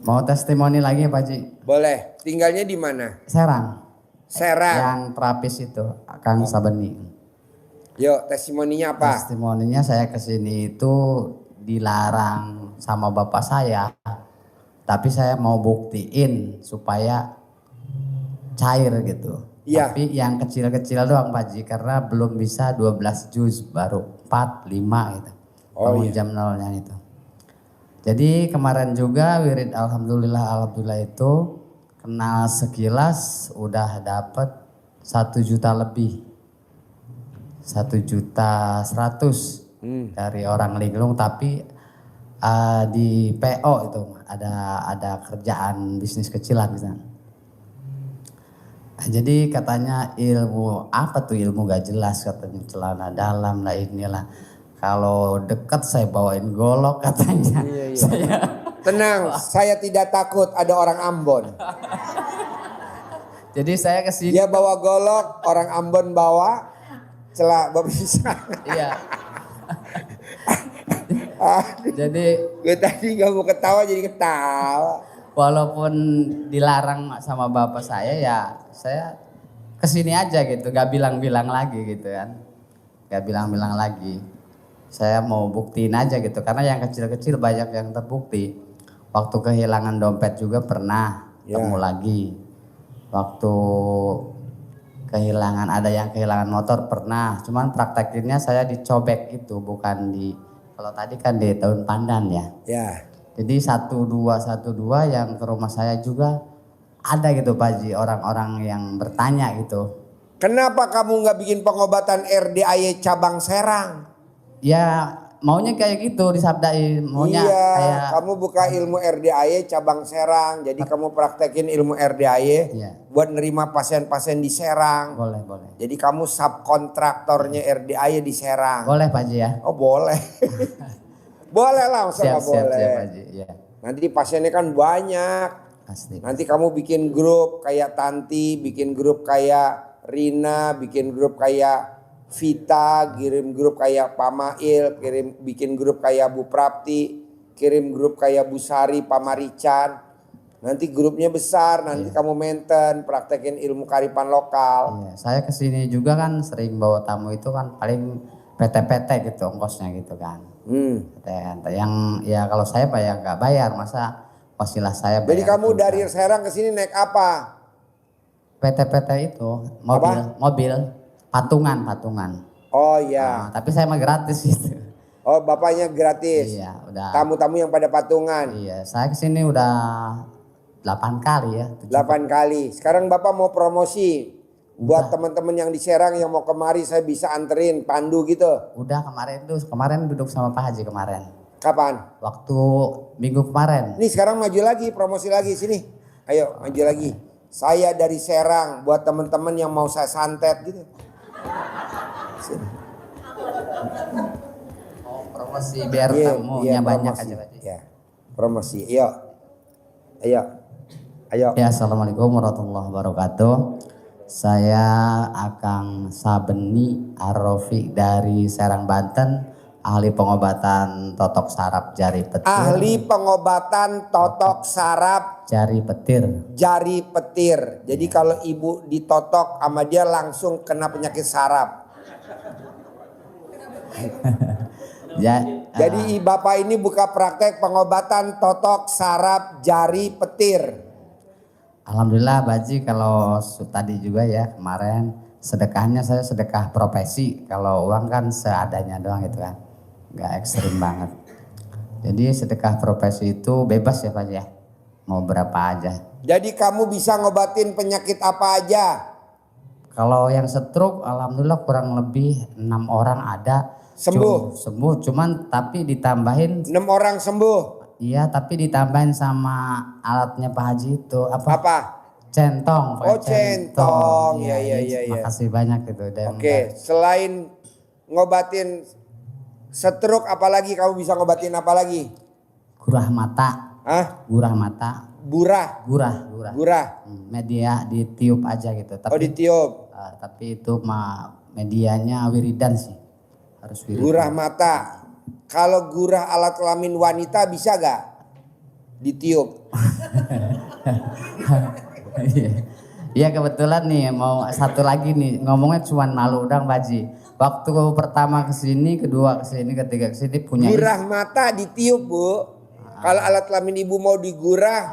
Mau testimoni lagi Pak Haji? Boleh. Tinggalnya di mana? Serang. Serang. Yang terapis itu, Kang Sabeni. Yuk, testimoninya apa? Testimoninya saya kesini itu dilarang sama bapak saya, tapi saya mau buktiin supaya cair gitu. Iya. Tapi yang kecil-kecil doang Pak Haji, karena belum bisa 12 juz, baru 4, 5 gitu. Oh, Bangun iya. jam nolnya itu. Jadi kemarin juga wirid alhamdulillah itu kenal sekilas udah dapet 1 juta lebih. 1.100.000 dari orang linglung, tapi Di PO itu ada kerjaan bisnis kecilan gitu. Jadi katanya ilmu apa tuh, ilmu gak jelas katanya, celana dalam lah inilah. Kalau deket saya bawain golok katanya. Iya. Saya Tenang, saya tidak takut ada orang Ambon. jadi saya kesini. Dia bawa golok, orang Ambon bawa babi pisang. Iya. Jadi Gue tadi gak mau ketawa jadi ketawa. walaupun dilarang sama bapak saya, ya saya kesini aja gitu, gak bilang-bilang lagi gitu kan, gak bilang-bilang lagi. Saya mau buktiin aja gitu, karena yang kecil-kecil banyak yang terbukti. Waktu kehilangan dompet juga pernah temu lagi. Waktu ada yang kehilangan motor pernah, cuman praktekinnya saya dicobek itu, bukan kalau tadi kan di daun pandan ya. Ya. Jadi 1212 yang ke rumah saya juga ada gitu Pak Haji, orang-orang yang bertanya gitu. Kenapa kamu nggak bikin pengobatan RDAY cabang Serang? Ya maunya kayak gitu disabdain, maunya Iya, kayak kamu buka ilmu RDAY cabang Serang. Jadi kamu praktekin ilmu RDAY Iya. buat nerima pasien-pasien di Serang. boleh. Jadi kamu subkontraktornya RDAY di Serang. Boleh Pak Haji ya. Oh boleh. Boleh lah, masa nggak boleh. Siap Pak Haji. Ya, Nanti pasiennya kan banyak. pasti. Nanti kamu bikin grup kayak Tanti, bikin grup kayak Rina, bikin grup kayak Vita, kirim grup kayak Pamail, bikin grup kayak Bu Prapti, kirim grup kayak Bu Sari, Pamarican. Nanti grupnya besar, nanti kamu maintain, praktekin ilmu kearifan lokal. Iya, saya kesini juga kan sering bawa tamu itu kan paling PT-PT gitu ongkosnya gitu kan. PT. Yang ya kalau saya ya nggak bayar, masa wasilah saya bayar. Jadi kamu juga. dari Serang ke sini naik apa? PT-PT itu mobil patungan. Oh iya. Tapi saya mah gratis gitu. Oh bapaknya gratis. Iya, udah. Tamu-tamu yang pada patungan. Iya, saya kesini udah 8 kali ya. 8 kali. Sekarang Bapak mau promosi buat teman-teman yang di Serang yang mau kemari, saya bisa anterin pandu gitu. Udah kemarin duduk sama Pak Haji kemarin. Kapan? Waktu minggu kemarin. Nih sekarang maju lagi, promosi lagi sini. Ayo maju lagi. Saya dari Serang buat teman-teman yang mau saya santet gitu. Sini. Promosi biar Iya, tamunya banyak promosi. aja Pak Haji. Ya. Promosi. Ayo. Ya, assalamualaikum warahmatullahi wabarakatuh. Saya Akang Sabeni Ar-Rafiq dari Serang, Banten, ahli pengobatan totok saraf jari petir. Ahli pengobatan totok saraf Jari petir. jari petir. Jadi kalau ibu ditotok sama dia langsung kena penyakit saraf. Jadi bapak ini buka praktek pengobatan totok saraf jari petir. Alhamdulillah Pak Haji, kalau tadi juga ya kemarin sedekahnya saya sedekah profesi. Kalau uang kan seadanya doang gitu kan, nggak ekstrim banget. Jadi sedekah profesi itu bebas ya Pak Haji ya, mau berapa aja. Jadi kamu bisa ngobatin penyakit apa aja? Kalau yang stroke alhamdulillah kurang lebih 6 orang ada. Sembuh? Sembuh, cuman tapi ditambahin. 6 orang sembuh? Iya, tapi ditambahin sama alatnya Pak Haji itu Apa? Centong. Oh centong, Iya, iya. Makasih banyak gitu. Oke, selain ngobatin stroke apalagi kamu bisa ngobatin apa lagi? Gurah mata. Hah? Gurah mata. Gurah. Media ditiup aja gitu. Tapi, Oh ditiup. Tapi itu medianya wiridan sih. Harus wiridan. Gurah mata. Kalau gurah alat kelamin wanita bisa gak ditiup? Iya kebetulan nih mau satu lagi nih, ngomongnya cuman malu dong Pak Haji. Waktu pertama kesini, kedua kesini, ketiga kesini punya Gurah mata ditiup Bu. Kalau alat kelamin ibu mau digurah,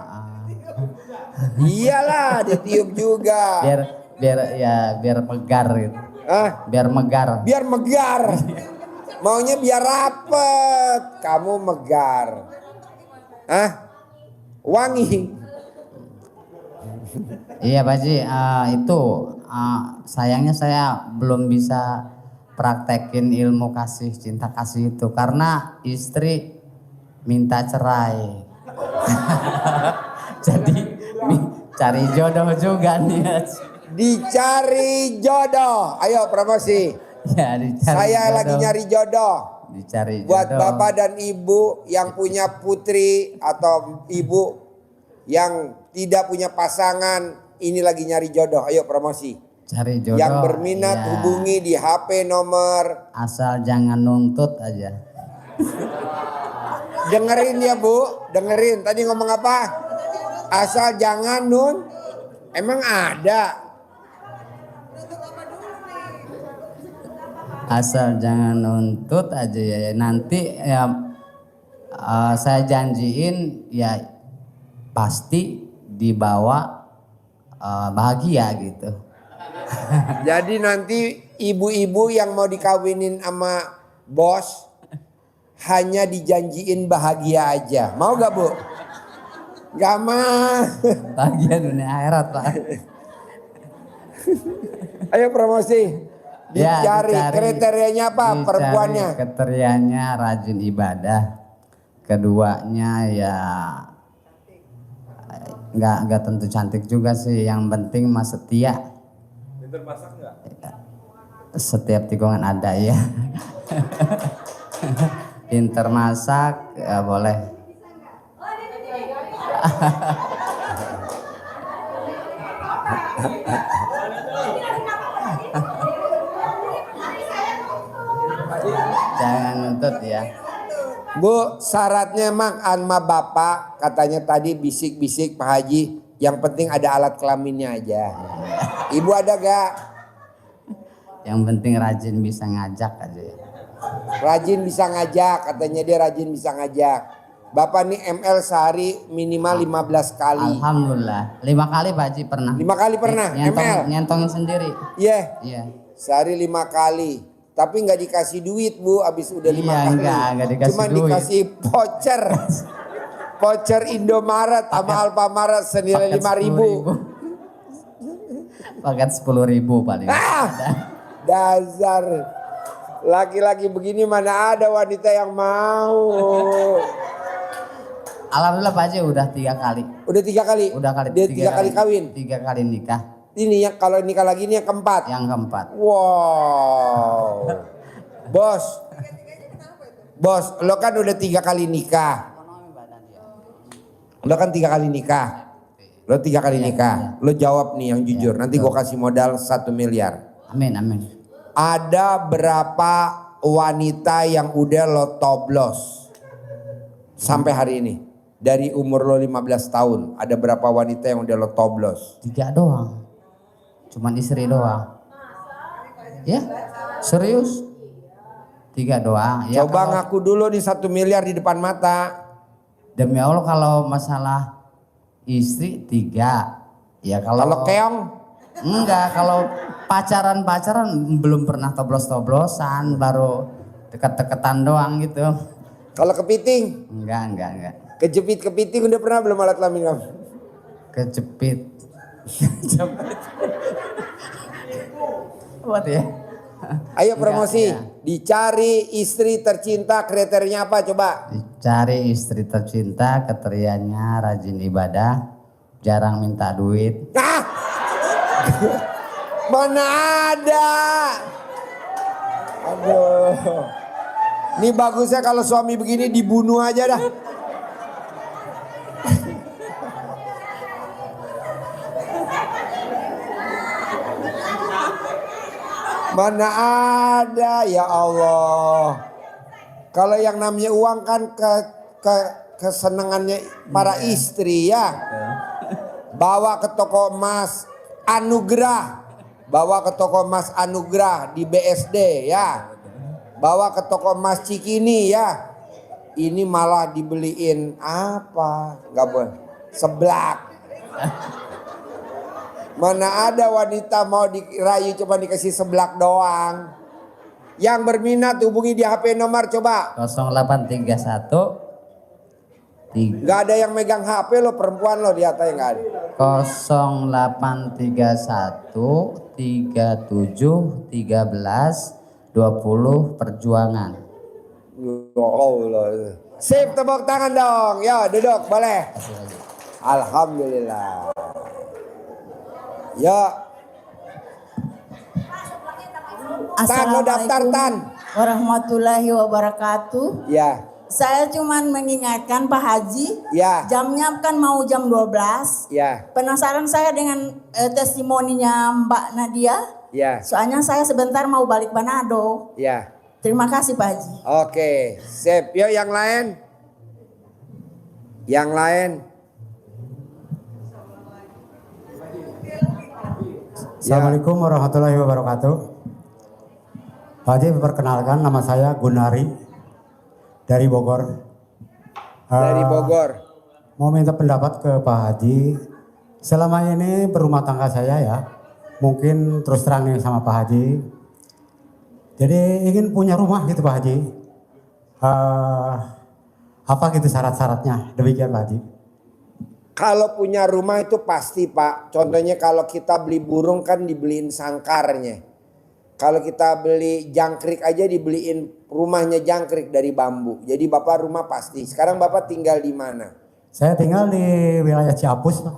iyalah ditiup juga. biar megar gitu. Biar megar. Biar megar. Maunya biar rapet. Kamu megar. Wangi. Iya Pak Haji, itu sayangnya saya belum bisa praktekin ilmu kasih cinta kasih itu karena istri minta cerai. Jadi cari jodoh juga nih. Dicari jodoh. Ayo promosi. Ya, dicari Saya jodoh. lagi nyari jodoh. Dicari Buat jodoh. bapak dan ibu yang punya putri atau ibu yang tidak punya pasangan, ini lagi nyari jodoh. Ayo promosi. Cari jodoh. Yang berminat ya, hubungi di HP nomor. asal jangan nuntut aja. Dengerin ya Bu, dengerin. Tadi ngomong apa? Asal jangan Emang ada. Asal jangan nuntut aja ya. Nanti ya saya janjiin ya pasti dibawa bahagia gitu. Jadi nanti ibu-ibu yang mau dikawinin sama bos hanya dijanjiin bahagia aja. Mau gak Bu? Gak mau. Bahagia dunia akhirat Pak. Ayo promosi. Ya, Dicari kriterianya apa dicari perempuannya? Kriterianya rajin ibadah. Keduanya ya nggak tentu cantik juga sih. Yang penting mah setia. Pinter masak nggak? Setiap tikungan ada ya. Pinter masak ya boleh. Jangan nuntut ya. Bu, syaratnya emang sama bapak katanya tadi bisik-bisik Pak Haji. Yang penting ada alat kelaminnya aja. Ibu ada gak? Yang penting rajin bisa ngajak aja ya. Rajin bisa ngajak, katanya dia rajin bisa ngajak. Bapak nih ML sehari minimal 15 kali. Alhamdulillah. 5 kali Pak Haji pernah. 5 kali pernah ML? Nyentongin sendiri. Iya. Iya. Sehari 5 kali. Tapi nggak dikasih duit Bu, abis udah 5 Iya, kali. enggak dikasih Cuma duit. dikasih voucher. Voucher Indomaret sama Alfamaret senilai 5.000. Paket 10.000 paling. Ah, dasar. Laki-laki begini mana ada wanita yang mau. Alhamdulillah Pak Haji udah 3 kali. Udah 3 kali? Udah kali. Dia 3 kali kawin? 3 kali nikah. Ini yang kalau nikah lagi ini yang keempat? Yang keempat. Wow. Bos. Bos, lo kan udah 3 kali nikah. Lo kan 3 kali nikah. Lo 3 kali nikah. Lo jawab nih yang jujur. Nanti gue kasih modal 1 miliar. Amin, amin. Ada berapa wanita yang udah lo toblos sampai hari ini? Dari umur lo 15 tahun. Ada berapa wanita yang udah lo toblos? 3 doang. Cuman istri doang. Ya? Serius? 3 doang. Ya, Coba kalau- ngaku dulu nih 1 miliar di depan mata. Demi Allah kalau masalah istri 3. Ya kalau keong? Enggak, kalau pacaran belum pernah toblos-toblosan, baru deket-deketan doang gitu. Kalau kepiting? Enggak. Kejepit kepiting udah pernah belum alat kelamin kamu? Kejepit. Buat ya. Ayo promosi. Enggak, ya. Dicari istri tercinta kriterianya apa coba? Cari istri tercinta, kriterianya rajin ibadah, jarang minta duit. Ah! Mana ada? Aduh. Ini bagusnya kalau suami begini dibunuh aja dah. Mana ada ya Allah. Kalau yang namanya uang kan kesenangannya para istri ya. Bawa ke toko emas Anugrah. Bawa ke toko emas Anugrah di BSD ya. Bawa ke toko emas Cikini ya. Ini malah dibeliin apa? Gak boleh. Seblak. Mana ada wanita mau dirayu cuma dikasih seblak doang. Yang berminat hubungi di HP nomor coba. 0831 Gak ada yang megang HP lo, perempuan lo di atas nggak ada. 0831 37 13 20 perjuangan. Ya Allah. Sip, tepuk tangan dong. Yo, duduk, boleh. Alhamdulillah. Yo. Tan, lo daftar, Tan. Warahmatullahi wabarakatuh. Ya, Saya cuman mengingatkan Pak Haji, ya, jamnya kan mau jam 12. ya, Penasaran saya dengan testimoninya Mbak Nadia. ya, Soalnya saya sebentar mau balik Manado. ya. Terima kasih Pak Haji. Oke, sip. Yo, yang lain. Yang lain. Assalamualaikum warahmatullahi wabarakatuh. Pak Haji, perkenalkan nama saya Gunari dari Bogor. Dari Bogor. Mau minta pendapat ke Pak Haji. Selama ini berumah tangga saya ya, mungkin terus terang nih sama Pak Haji. Jadi ingin punya rumah gitu Pak Haji. Apa gitu syarat-syaratnya? Demikian Pak Haji. Kalau punya rumah itu pasti Pak. Contohnya kalau kita beli burung kan dibeliin sangkarnya. Kalau kita beli jangkrik aja dibeliin rumahnya jangkrik dari bambu. Jadi Bapak rumah pasti. Sekarang Bapak tinggal di mana? Saya tinggal di wilayah Ciapus Pak.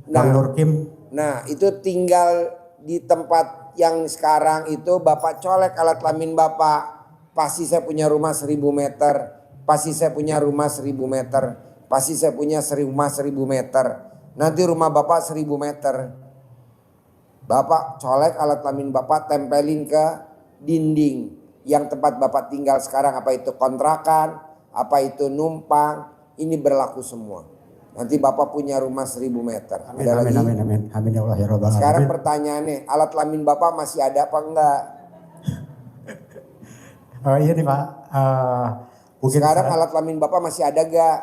Bang Nurkim. Nah itu tinggal di tempat yang sekarang itu Bapak colek alat kelamin Bapak. Pasti saya punya rumah 1000 meter. Pasti saya punya rumah 1000 meter. Pasti saya punya rumah 1000 meter. Nanti rumah Bapak 1000 meter. Bapak colek alat kelamin Bapak tempelin ke dinding. Yang tempat Bapak tinggal sekarang, apa itu kontrakan, apa itu numpang. Ini berlaku semua. Nanti Bapak punya rumah 1000 meter. Amin, amin, amin, amin, amin ya Allah ya Rabbal alamin. Sekarang pertanyaannya, alat kelamin Bapak masih ada apa enggak? Iya nih Pak. Mungkin Sekarang alat kelamin Bapak masih ada enggak?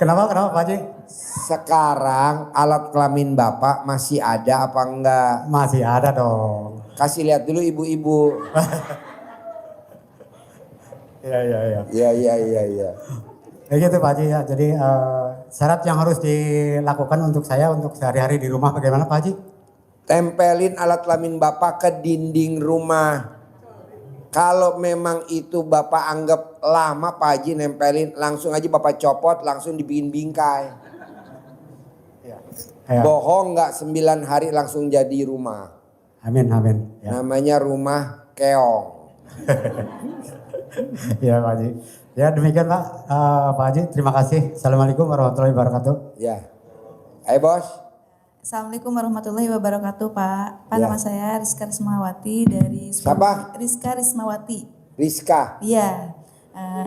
Kenapa Pak Haji? Sekarang alat kelamin Bapak masih ada apa enggak? Masih ada dong. Kasih lihat dulu ibu-ibu. Iya. Iya. Ya gitu Pak Haji ya. Jadi syarat yang harus dilakukan untuk saya untuk sehari-hari di rumah bagaimana Pak Haji? Tempelin alat kelamin Bapak ke dinding rumah. Kalau memang itu Bapak anggap lama Pak Haji nempelin, langsung aja Bapak copot, langsung dibikin bingkai. Ya. Bohong nggak 9 hari langsung jadi rumah. Amin, amin. Ya. Namanya rumah keong. Ya Pak Haji. Ya demikian Pak. Pak Haji terima kasih. Assalamualaikum warahmatullahi wabarakatuh. Ya. Ayo bos. Assalamualaikum warahmatullahi wabarakatuh Pak. Pak Ya. nama saya Rizka Rismawati dari Siapa? Rizka Rismawati. Rizka. Iya.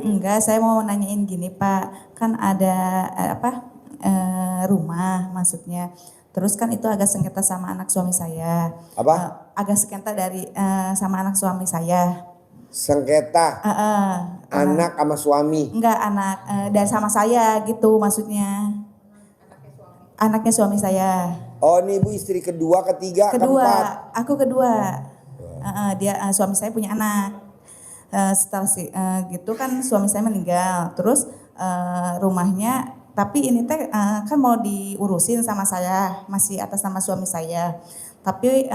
Enggak, saya mau nanyain gini Pak. Kan ada rumah maksudnya. Terus kan itu agak sengketa sama anak suami saya. Apa? Agak sengketa dari sama anak suami saya. Sengketa. Anak sama suami. Enggak, anak dari sama saya gitu maksudnya. Anaknya suami saya. Oh ini ibu istri kedua, ketiga, keempat. Aku kedua. Dia suami saya punya anak. Setelah gitu kan suami saya meninggal. Terus rumahnya, tapi ini teh kan mau diurusin sama saya, masih atas nama suami saya. Tapi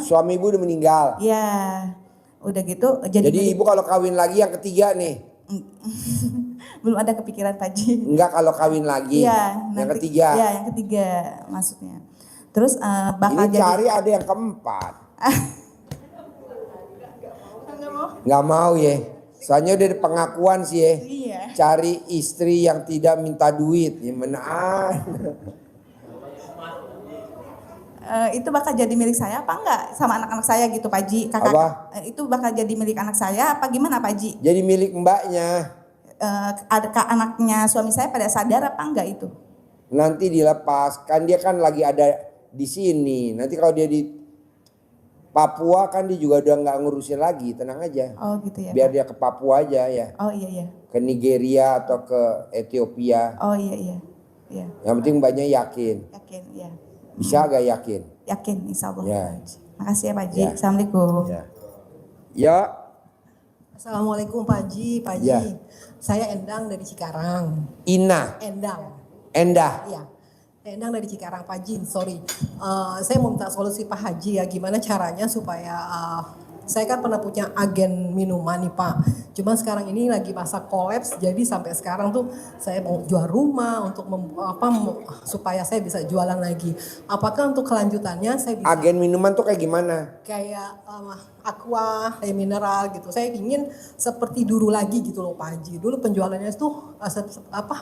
Suami ibu udah meninggal. Ya, udah gitu. Jadi ibu kalau kawin lagi yang ketiga nih. Belum ada kepikiran Pak Haji. Enggak kalau kawin lagi. Iya, yang ketiga. Iya, yang ketiga maksudnya. Terus bakal ini cari ada yang keempat. Nggak mau ya. Soalnya udah ada pengakuan sih ya. Iya. Cari istri yang tidak minta duit. Gimana? Itu bakal jadi milik saya apa enggak sama anak-anak saya gitu Pak Haji? Kakak Apa? Itu bakal jadi milik anak saya apa gimana Pak Haji? Jadi milik mbaknya. Adakah anaknya suami saya pada sadar apa enggak itu? Nanti dilepas. Kan dia kan lagi ada di sini. Nanti kalau dia di Papua kan dia juga udah nggak ngurusin lagi. Tenang aja. Oh gitu ya. Biar dia ke Papua aja ya. Oh iya. Ke Nigeria atau ke Ethiopia. Oh iya. Yang penting mbaknya yakin. Yakin ya. Bisa gak yakin? Yakin insya Allah. Ya. Makasih ya Pak Haji. Ya. Assalamualaikum. Ya. Assalamualaikum Pak Haji. Pak Haji. Ya. Saya Endang dari Cikarang. Ina. Endah. Iya. Endang dari Cikarang Pak Haji. Sorry. Saya mau minta solusi Pak Haji ya. Gimana caranya supaya Saya kan pernah punya agen minuman nih Pak. Cuman sekarang ini lagi masa kolaps, jadi sampai sekarang tuh saya mau jual rumah untuk supaya saya bisa jualan lagi. Apakah untuk kelanjutannya saya bisa Agen minuman tuh kayak gimana? kayak aqua, kayak mineral gitu. Saya ingin seperti dulu lagi gitu loh Pak Haji. Dulu penjualannya tuh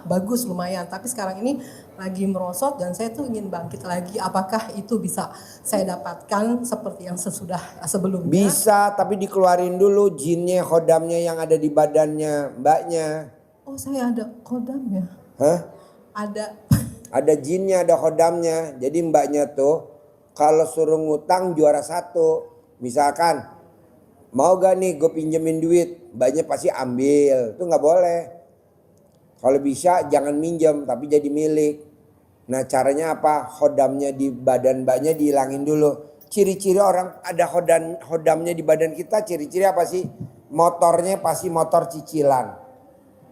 bagus lumayan, tapi sekarang ini lagi merosot dan saya tuh ingin bangkit lagi. Apakah itu bisa saya dapatkan seperti yang sebelumnya? Bisa, tapi dikeluarin dulu jinnya, khodamnya yang ada di badannya mbaknya. Oh saya ada kodamnya. Hah? Ada. Ada jinnya, ada khodamnya. Jadi mbaknya tuh kalau suruh ngutang juara satu. Misalkan mau gak nih gue pinjemin duit, mbaknya pasti ambil. Itu gak boleh. Kalau bisa jangan minjem tapi jadi milik. Nah caranya apa? Khodamnya di badan mbaknya dihilangin dulu. Ciri-ciri orang ada khodamnya di badan kita, ciri-ciri apa sih? Motornya pasti motor cicilan.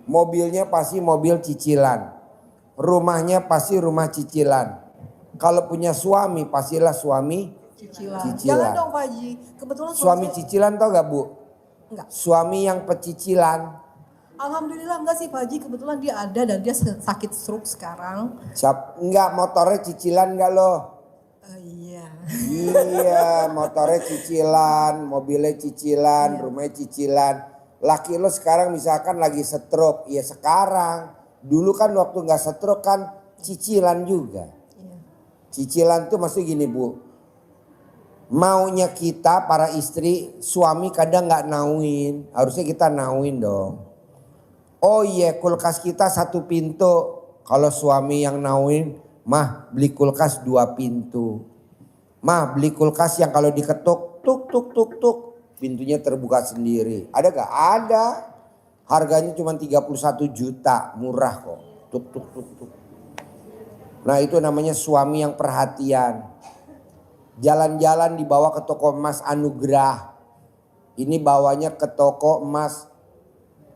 Mobilnya pasti mobil cicilan. Rumahnya pasti rumah cicilan. Kalau punya suami pastilah suami cicilan. Jangan dong Pak Haji. Kebetulan Suami cicilan tau gak Bu? Enggak. Suami yang pecicilan. Alhamdulillah enggak sih Pak Haji. Kebetulan dia ada dan dia sakit stroke sekarang. Enggak, motornya cicilan gak lo? Iya. Iya, motornya cicilan, mobilnya cicilan, rumahnya cicilan. Laki lo sekarang misalkan lagi stroke, ya sekarang. Dulu kan waktu gak stroke kan cicilan juga. Cicilan tuh maksudnya gini Bu. Maunya kita para istri, suami kadang gak nauin. Harusnya kita nauin dong. Oh iya kulkas kita 1 pintu. Kalau suami yang nauin, mah beli kulkas 2 pintu. Mah beli kulkas yang kalau diketuk, tuk tuk tuk tuk. Pintunya terbuka sendiri. Ada gak? Ada. Harganya cuma 31 juta. Murah kok. Tuk tuk tuk tuk. Nah itu namanya suami yang perhatian. Jalan-jalan dibawa ke toko emas Anugrah. Ini bawanya ke toko emas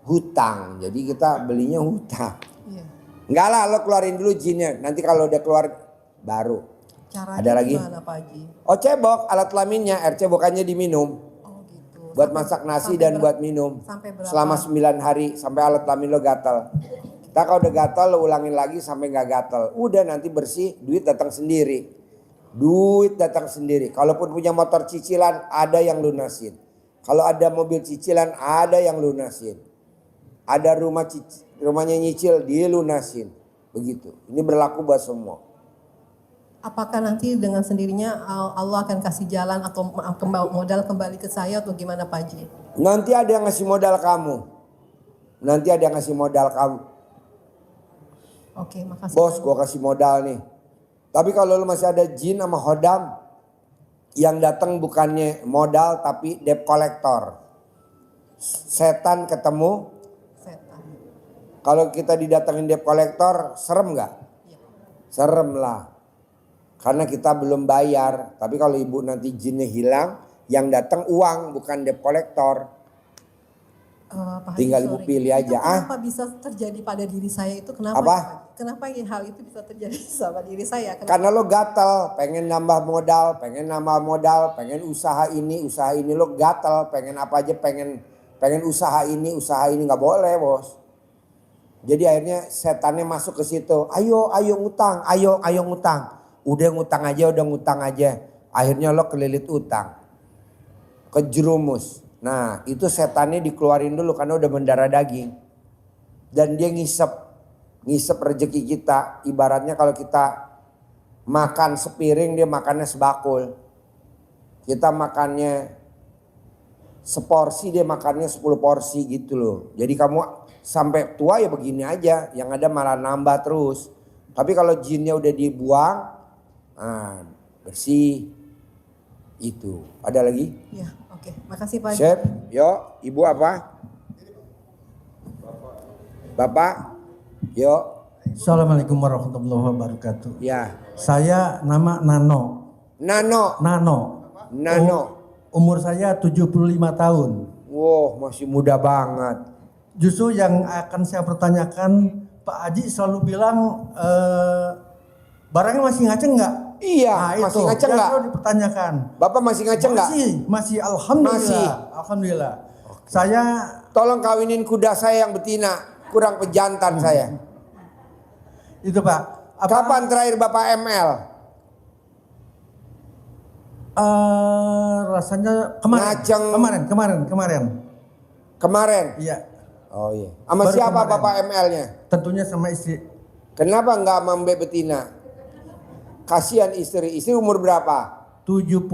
hutang. Jadi kita belinya hutang. Enggak lah, lo keluarin dulu jinnya. Nanti kalau udah keluar baru. Caranya ada lagi? gimana Pak Haji? Oh cebok, alat kelaminnya, air cebokannya diminum. Oh gitu. Buat masak nasi dan buat minum. Sampai berapa? Selama 9 hari sampai alat kelamin lo gatal. Kita kalau udah gatal lo ulangin lagi sampai gak gatal. Udah nanti bersih, duit datang sendiri. Duit datang sendiri. Kalaupun punya motor cicilan ada yang lunasin. Kalau ada mobil cicilan ada yang lunasin. Ada rumahnya nyicil dia lunasin. Begitu. Ini berlaku buat semua. Apakah nanti dengan sendirinya Allah akan kasih jalan atau modal kembali ke saya atau gimana Pak Haji? Nanti ada yang ngasih modal kamu. Nanti ada yang ngasih modal kamu. Oke, makasih. Bos, gua kasih modal nih. Tapi kalau lu masih ada jin sama khodam yang datang bukannya modal tapi debt collector. Setan ketemu. Setan. Kalau kita didatengin debt collector, serem nggak? Ya. Serem lah. Karena kita belum bayar. Tapi kalau ibu nanti jinnya hilang, yang datang uang bukan debt collector. Pak Haji, Tinggal ibu pilih aja. Itu kenapa bisa terjadi pada diri saya itu? Kenapa? Apa? Kenapa hal itu bisa terjadi sama diri saya? Karena lo gatel, pengen nambah modal, pengen usaha ini lo gatel, pengen apa aja, pengen usaha ini nggak boleh bos. Jadi akhirnya setannya masuk ke situ, ayo ngutang, ayo ngutang, udah ngutang aja, akhirnya lo kelilit utang, kejerumus. Nah itu setannya dikeluarin dulu karena udah mendarah daging dan dia ngisep rezeki kita. Ibaratnya kalau kita makan sepiring dia makannya sebakul. Kita makannya seporsi dia makannya 10 porsi gitu loh. Jadi kamu sampai tua ya begini aja. Yang ada malah nambah terus. Tapi kalau jinnya udah dibuang, bersih itu. Ada lagi? Ya, oke. Makasih Pak Haji. Chef, yo, ibu apa? Bapak, yo. Assalamualaikum warahmatullahi wabarakatuh. Ya. Saya nama Nano. Umur saya 75 tahun. Wow, masih muda banget. Justru yang akan saya pertanyakan, Pak Haji selalu bilang barangnya masih ngaceng nggak? Iya, Nah, masih itu ngaceng yang nggak? selalu dipertanyakan. Bapak masih ngaceng nggak? Masih, alhamdulillah. Masih. Alhamdulillah. Saya Tolong kawinin kuda saya yang betina, kurang pejantan saya. itu Pak. Kapan terakhir Bapak ML? Rasanya kemarin. Ngaceng. Kemarin. Kemarin? Iya. Oh iya. Sama Baru siapa kemarin. Bapak ML-nya? Tentunya sama istri. Kenapa nggak sama Mbak betina? Kasihan istri. Istri umur berapa? 72.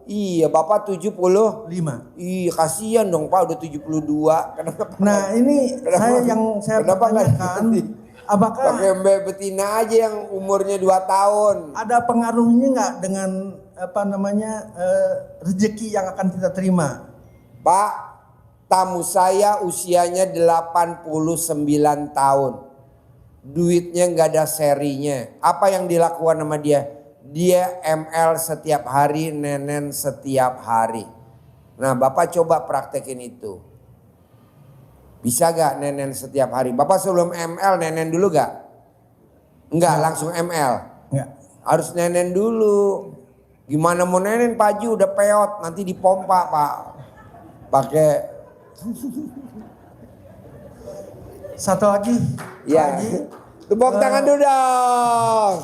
Iya, Bapak 70. 5. Iya, kasihan dong Pak udah 72. Kenapa? Nah, ini saya kenapa nggak pertanyakan, apakah pakai Mbak betina aja yang umurnya 2 tahun? ada pengaruhnya nggak dengan rezeki yang akan kita terima? Pak, tamu saya usianya 89 tahun. Duitnya nggak ada serinya. Apa yang dilakukan sama dia? Dia ML setiap hari, nenen setiap hari. Nah, Bapak coba praktekin itu. Bisa gak nenen setiap hari? Bapak sebelum ML nenen dulu gak? Enggak, langsung ML. Enggak. Harus nenen dulu. Gimana mau nenen Pak Haji udah peot, nanti dipompa Pak. Pakai satu lagi. ya. Pak Haji, Tepuk tangan dulu dong.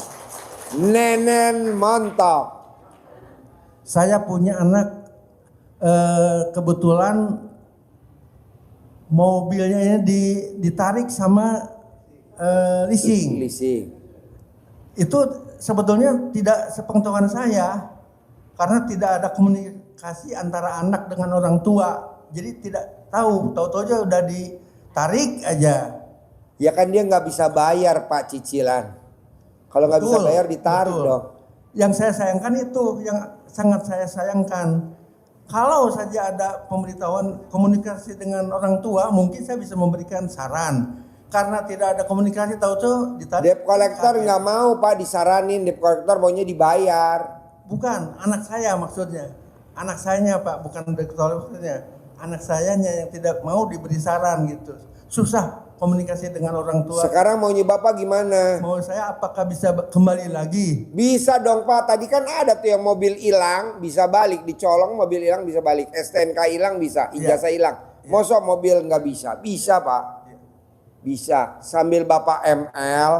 Nenen montok. saya punya anak kebetulan mobilnya ini ditarik sama leasing. Itu sebetulnya tidak sepengetahuan saya karena tidak ada komunikasi antara anak dengan orang tua. Jadi tidak tahu-tahu aja udah ditarik aja. Ya kan dia nggak bisa bayar Pak cicilan. Kalau nggak bisa bayar ditarik dong. Yang saya sayangkan itu, yang sangat saya sayangkan. Kalau saja ada pemberitahuan komunikasi dengan orang tua, mungkin saya bisa memberikan saran. Karena tidak ada komunikasi, tahu-tahu ditarik. Debt collector nggak mau Pak disaranin, debt collector maunya dibayar. Bukan, anak saya maksudnya. Anak sayanya Pak, bukan debt collectornya. Anak sayanya yang tidak mau diberi saran gitu. Susah komunikasi dengan orang tua. Sekarang maunya Bapak gimana? Mau saya apakah bisa kembali lagi? Bisa dong Pak, tadi kan ada tuh yang mobil hilang bisa balik, dicolong mobil hilang bisa balik, STNK hilang bisa, ijazah hilang. Mosok mobil nggak bisa? Bisa Pak. Bisa. Sambil Bapak ML,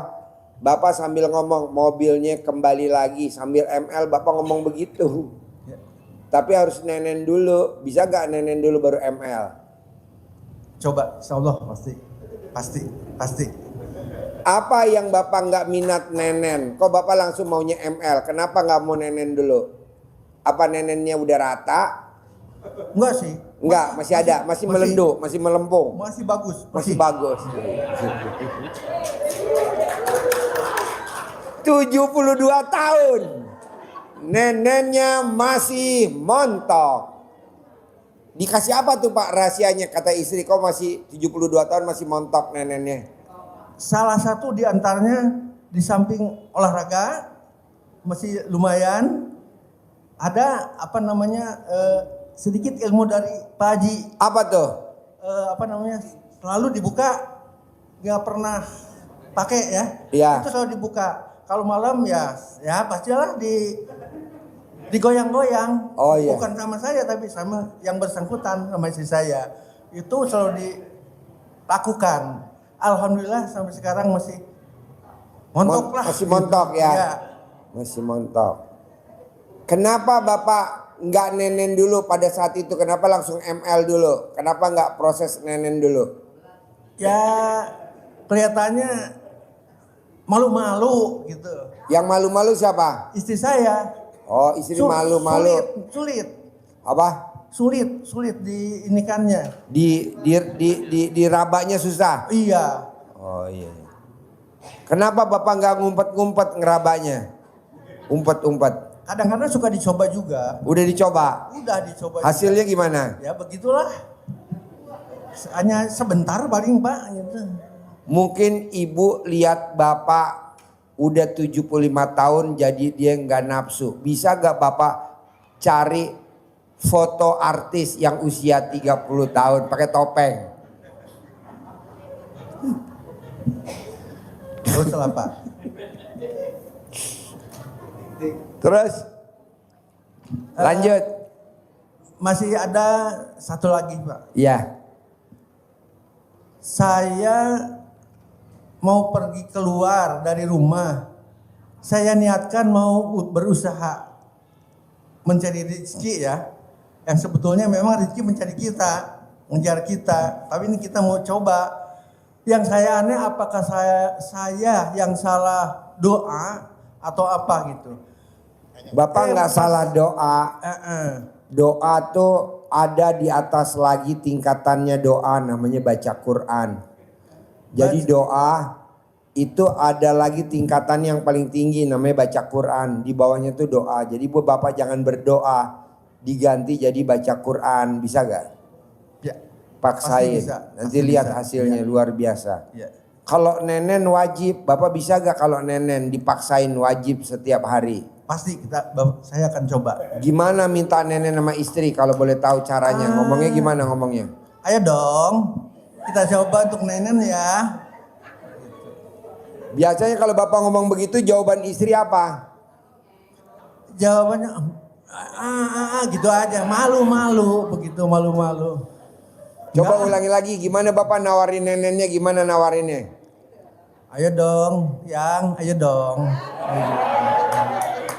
Bapak sambil ngomong mobilnya kembali lagi, sambil ML Bapak ngomong begitu. Tapi harus nenen dulu, bisa gak nenen dulu baru ML? Coba, insyaallah pasti. Apa yang Bapak nggak minat nenen? Kok Bapak langsung maunya ML? Kenapa nggak mau nenen dulu? Apa nenennya udah rata? Enggak sih. Enggak, masih ada, masih melenduk, masih melempung. Masih bagus. Masih bagus. 72 tahun. Nenennya masih montok. Dikasih apa tuh Pak rahasianya? Kata istri, kok masih 72 tahun masih montok nenennya? Salah satu di antaranya di samping olahraga masih lumayan ada sedikit ilmu dari Pak Haji. Apa tuh? Selalu dibuka, nggak pernah pakai ya. Iya. Itu selalu dibuka. Kalau malam ya pastilah digoyang-goyang. Oh iya. Bukan sama saya tapi sama yang bersangkutan, sama istri saya. Itu selalu dilakukan. Alhamdulillah sampai sekarang masih montok lah. Masih montok ya. Iya. Masih montok. Kenapa Bapak nggak nenen dulu pada saat itu? Kenapa langsung ML dulu? Kenapa nggak proses nenen dulu? Ya kelihatannya malu-malu gitu. Yang malu-malu siapa? Istri saya. Oh, istri malu-malu. Sulit. Apa? Sulit diinikannya. Di rabanya susah. Iya. Oh iya. Kenapa Bapak nggak ngumpet-ngumpet ngerabanya? Umpet-umpet. Kadang-kadang suka dicoba juga. Udah dicoba? Udah dicoba. Hasilnya juga. gimana? Ya begitulah. Hanya sebentar paling Pak gitu. Mungkin ibu lihat Bapak udah 75 tahun jadi dia nggak nafsu. Bisa gak Bapak cari foto artis yang usia 30 tahun pakai topeng? Terus lah Pak. Terus lanjut. Masih ada satu lagi Pak. Iya. Saya mau pergi keluar dari rumah. Saya niatkan mau berusaha mencari rezeki ya. Yang sebetulnya memang rezeki mencari kita, mengejar kita. Tapi ini kita mau coba. Yang saya aneh apakah saya yang salah doa atau apa gitu. Bapak nggak salah doa. Doa tuh ada di atas lagi tingkatannya doa, namanya baca Quran. Jadi doa itu ada lagi tingkatan yang paling tinggi, namanya baca Quran. Di bawahnya tuh doa. Jadi Bapak jangan berdoa, diganti jadi baca Quran, bisa gak? Ya. Paksain, Bisa. nanti Pasti lihat bisa. hasilnya Ya. luar biasa. Ya. Kalau nenen wajib, Bapak bisa gak kalau nenen dipaksain wajib setiap hari? Pasti saya akan coba. Gimana minta nenen sama istri kalau boleh tahu caranya? Ngomongnya gimana ngomongnya? Ayo dong, kita coba untuk nenen ya. Biasanya kalau Bapak ngomong begitu jawaban istri apa? Jawabannya gitu aja, malu-malu, begitu malu-malu. Coba ulangi lagi, gimana Bapak nawarin nenennya, gimana nawarinnya? Ayo dong, ayo dong.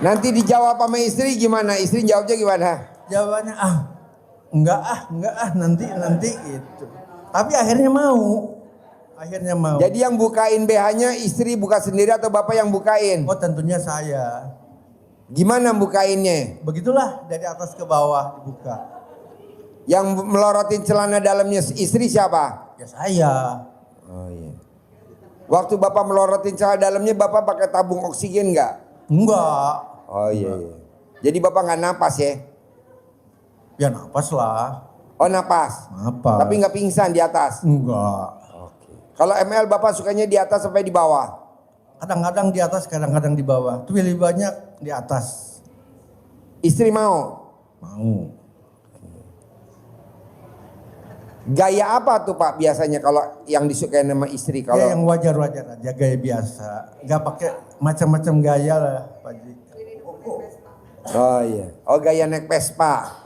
Nanti dijawab sama istri gimana? Istri jawabnya gimana? Jawabannya enggak nanti gitu. Tapi akhirnya mau. Jadi yang bukain BH-nya istri buka sendiri atau Bapak yang bukain? Oh tentunya saya. Gimana bukainnya? Begitulah dari atas ke bawah dibuka. Yang melorotin celana dalamnya istri siapa? Ya saya. Oh iya. Waktu Bapak melorotin celana dalamnya Bapak pakai tabung oksigen nggak? Enggak. Oh iya. Jadi Bapak nggak napas ya? Ya napas lah. Oh napas? Napas. Tapi nggak pingsan di atas? Enggak. Kalau ML Bapak sukanya di atas sampai di bawah? Kadang-kadang di atas, kadang-kadang di bawah. Tapi lebih banyak di atas. Istri mau? Mau. Gaya apa tuh Pak biasanya kalau yang disukai sama istri? Kalau Ya yang wajar-wajar aja, gaya biasa. Enggak pakai macam-macam gaya lah Pak Ji. Oh iya. Oh gaya naik Vespa.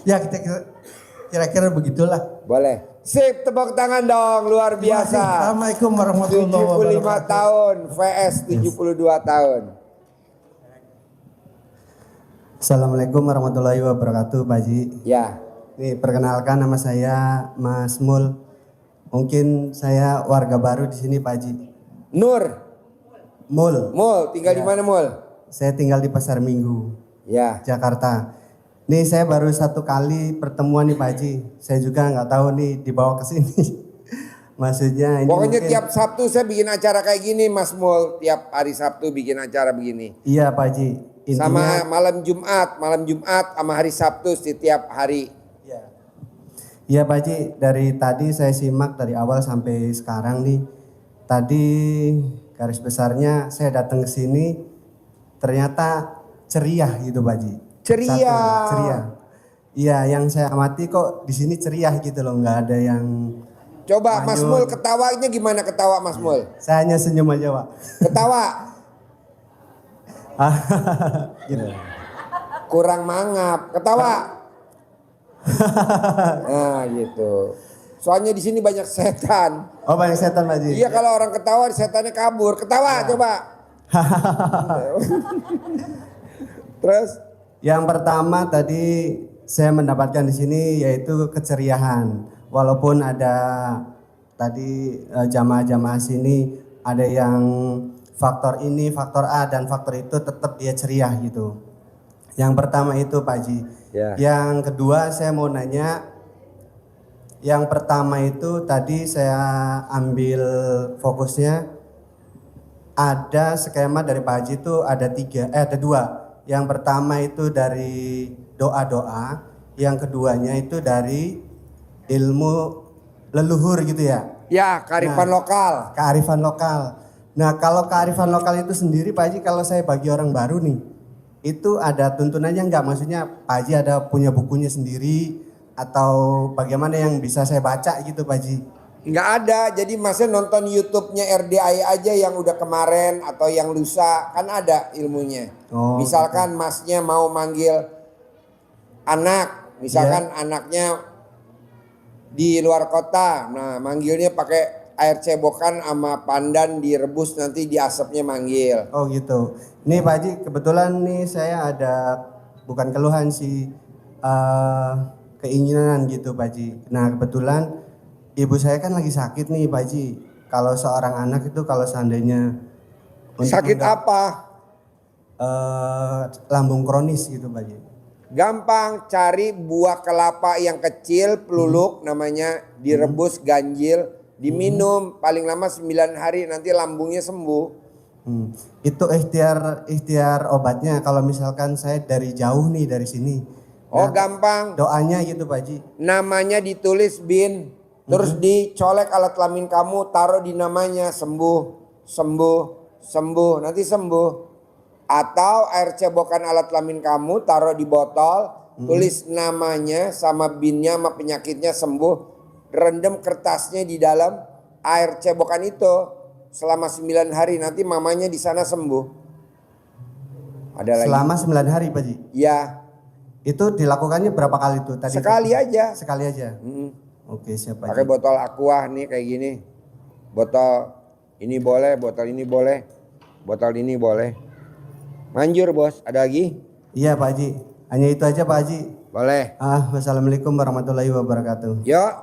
Ya kita kira-kira begitulah. Boleh. Sip, tepuk tangan dong, luar biasa. Assalamualaikum warahmatullahi 75 tahun, VS 72 tahun. Assalamualaikum warahmatullahi wabarakatuh, Pak Haji. Ya. Nih, perkenalkan nama saya Mas Mul. Mungkin saya warga baru di sini, Pak Haji. Nur. Mul. Mul, tinggal di mana Mul? Saya tinggal di Pasar Minggu. Ya. Jakarta. Nih saya baru satu kali pertemuan nih Pak Haji. Saya juga nggak tahu nih dibawa ke sini. Maksudnya ini Pokoknya mungkin, tiap Sabtu saya bikin acara kayak gini Mas Mul. Tiap hari Sabtu bikin acara begini. Iya Pak Haji. Sama malam Jumat sama hari Sabtu setiap hari. Iya Pak Haji, dari tadi saya simak dari awal sampai sekarang nih. Tadi garis besarnya saya datang ke sini ternyata ceria gitu Pak Haji. Ceria. Ceria. Iya, yang saya amati kok di sini ceria gitu loh, nggak ada yang Coba Mas manyun. Mul ketawanya gimana ketawa Mas Mul? Saya hanya senyum aja Pak. Ketawa. Gitu. Kurang mangap. Ketawa. Nah gitu. Soalnya di sini banyak setan. Oh banyak setan Pak Haji. Iya kalau orang ketawa setannya kabur. Ketawa coba. Terus? Yang pertama tadi saya mendapatkan di sini yaitu keceriaan. Walaupun ada tadi jamaah-jamaah sini ada yang faktor ini, faktor A dan faktor itu tetap dia ceria gitu. Yang pertama itu Pak Haji. Ya. Yang kedua saya mau nanya, yang pertama itu tadi saya ambil fokusnya ada skema dari Pak Haji itu ada dua. Yang pertama itu dari doa-doa, yang keduanya itu dari ilmu leluhur gitu ya. Ya, kearifan lokal. Kearifan lokal. Nah, kalau kearifan lokal itu sendiri Pak Haji, kalau saya bagi orang baru nih, itu ada tuntunannya enggak? Maksudnya Pak Haji ada punya bukunya sendiri atau bagaimana yang bisa saya baca gitu Pak Haji? Nggak ada, jadi masnya nonton YouTube-nya RDI aja yang udah kemarin atau yang lusa, kan ada ilmunya. Oh, Misalkan masnya mau manggil anak, misalkan anaknya di luar kota, nah manggilnya pakai air cebokan sama pandan direbus, nanti di asapnya manggil. Oh gitu. Nih Pak Haji, kebetulan nih saya ada bukan keluhan sih, keinginan gitu Pak Haji. Nah kebetulan ibu saya kan lagi sakit nih Pak Haji. Kalau seorang anak itu kalau seandainya Sakit apa? Lambung kronis gitu Pak Haji. Gampang, cari buah kelapa yang kecil, peluluk namanya, direbus ganjil, diminum paling lama 9 hari, nanti lambungnya sembuh. Itu ikhtiar obatnya kalau misalkan saya dari jauh nih dari sini. Oh gampang. Doanya gitu Pak Haji. Namanya ditulis bin, terus dicolek alat kelamin kamu, taruh di namanya, sembuh, sembuh, sembuh, nanti sembuh. Atau air cebokan alat kelamin kamu taruh di botol, tulis namanya sama binnya sama penyakitnya, sembuh. Rendam kertasnya di dalam air cebokan itu selama 9 hari, nanti mamanya di sana sembuh. Ada lagi? Selama 9 hari Pak Haji. Ya. Itu dilakukannya berapa kali tuh tadi? Sekali aja. Sekali aja. Oke, siap Pak Pakai Haji. botol aqua nih kayak gini. Botol ini boleh, botol ini boleh, botol ini boleh. Manjur bos, ada lagi? Iya Pak Haji. Hanya itu aja Pak Haji. Boleh. Wassalamualaikum warahmatullahi wabarakatuh. Yuk.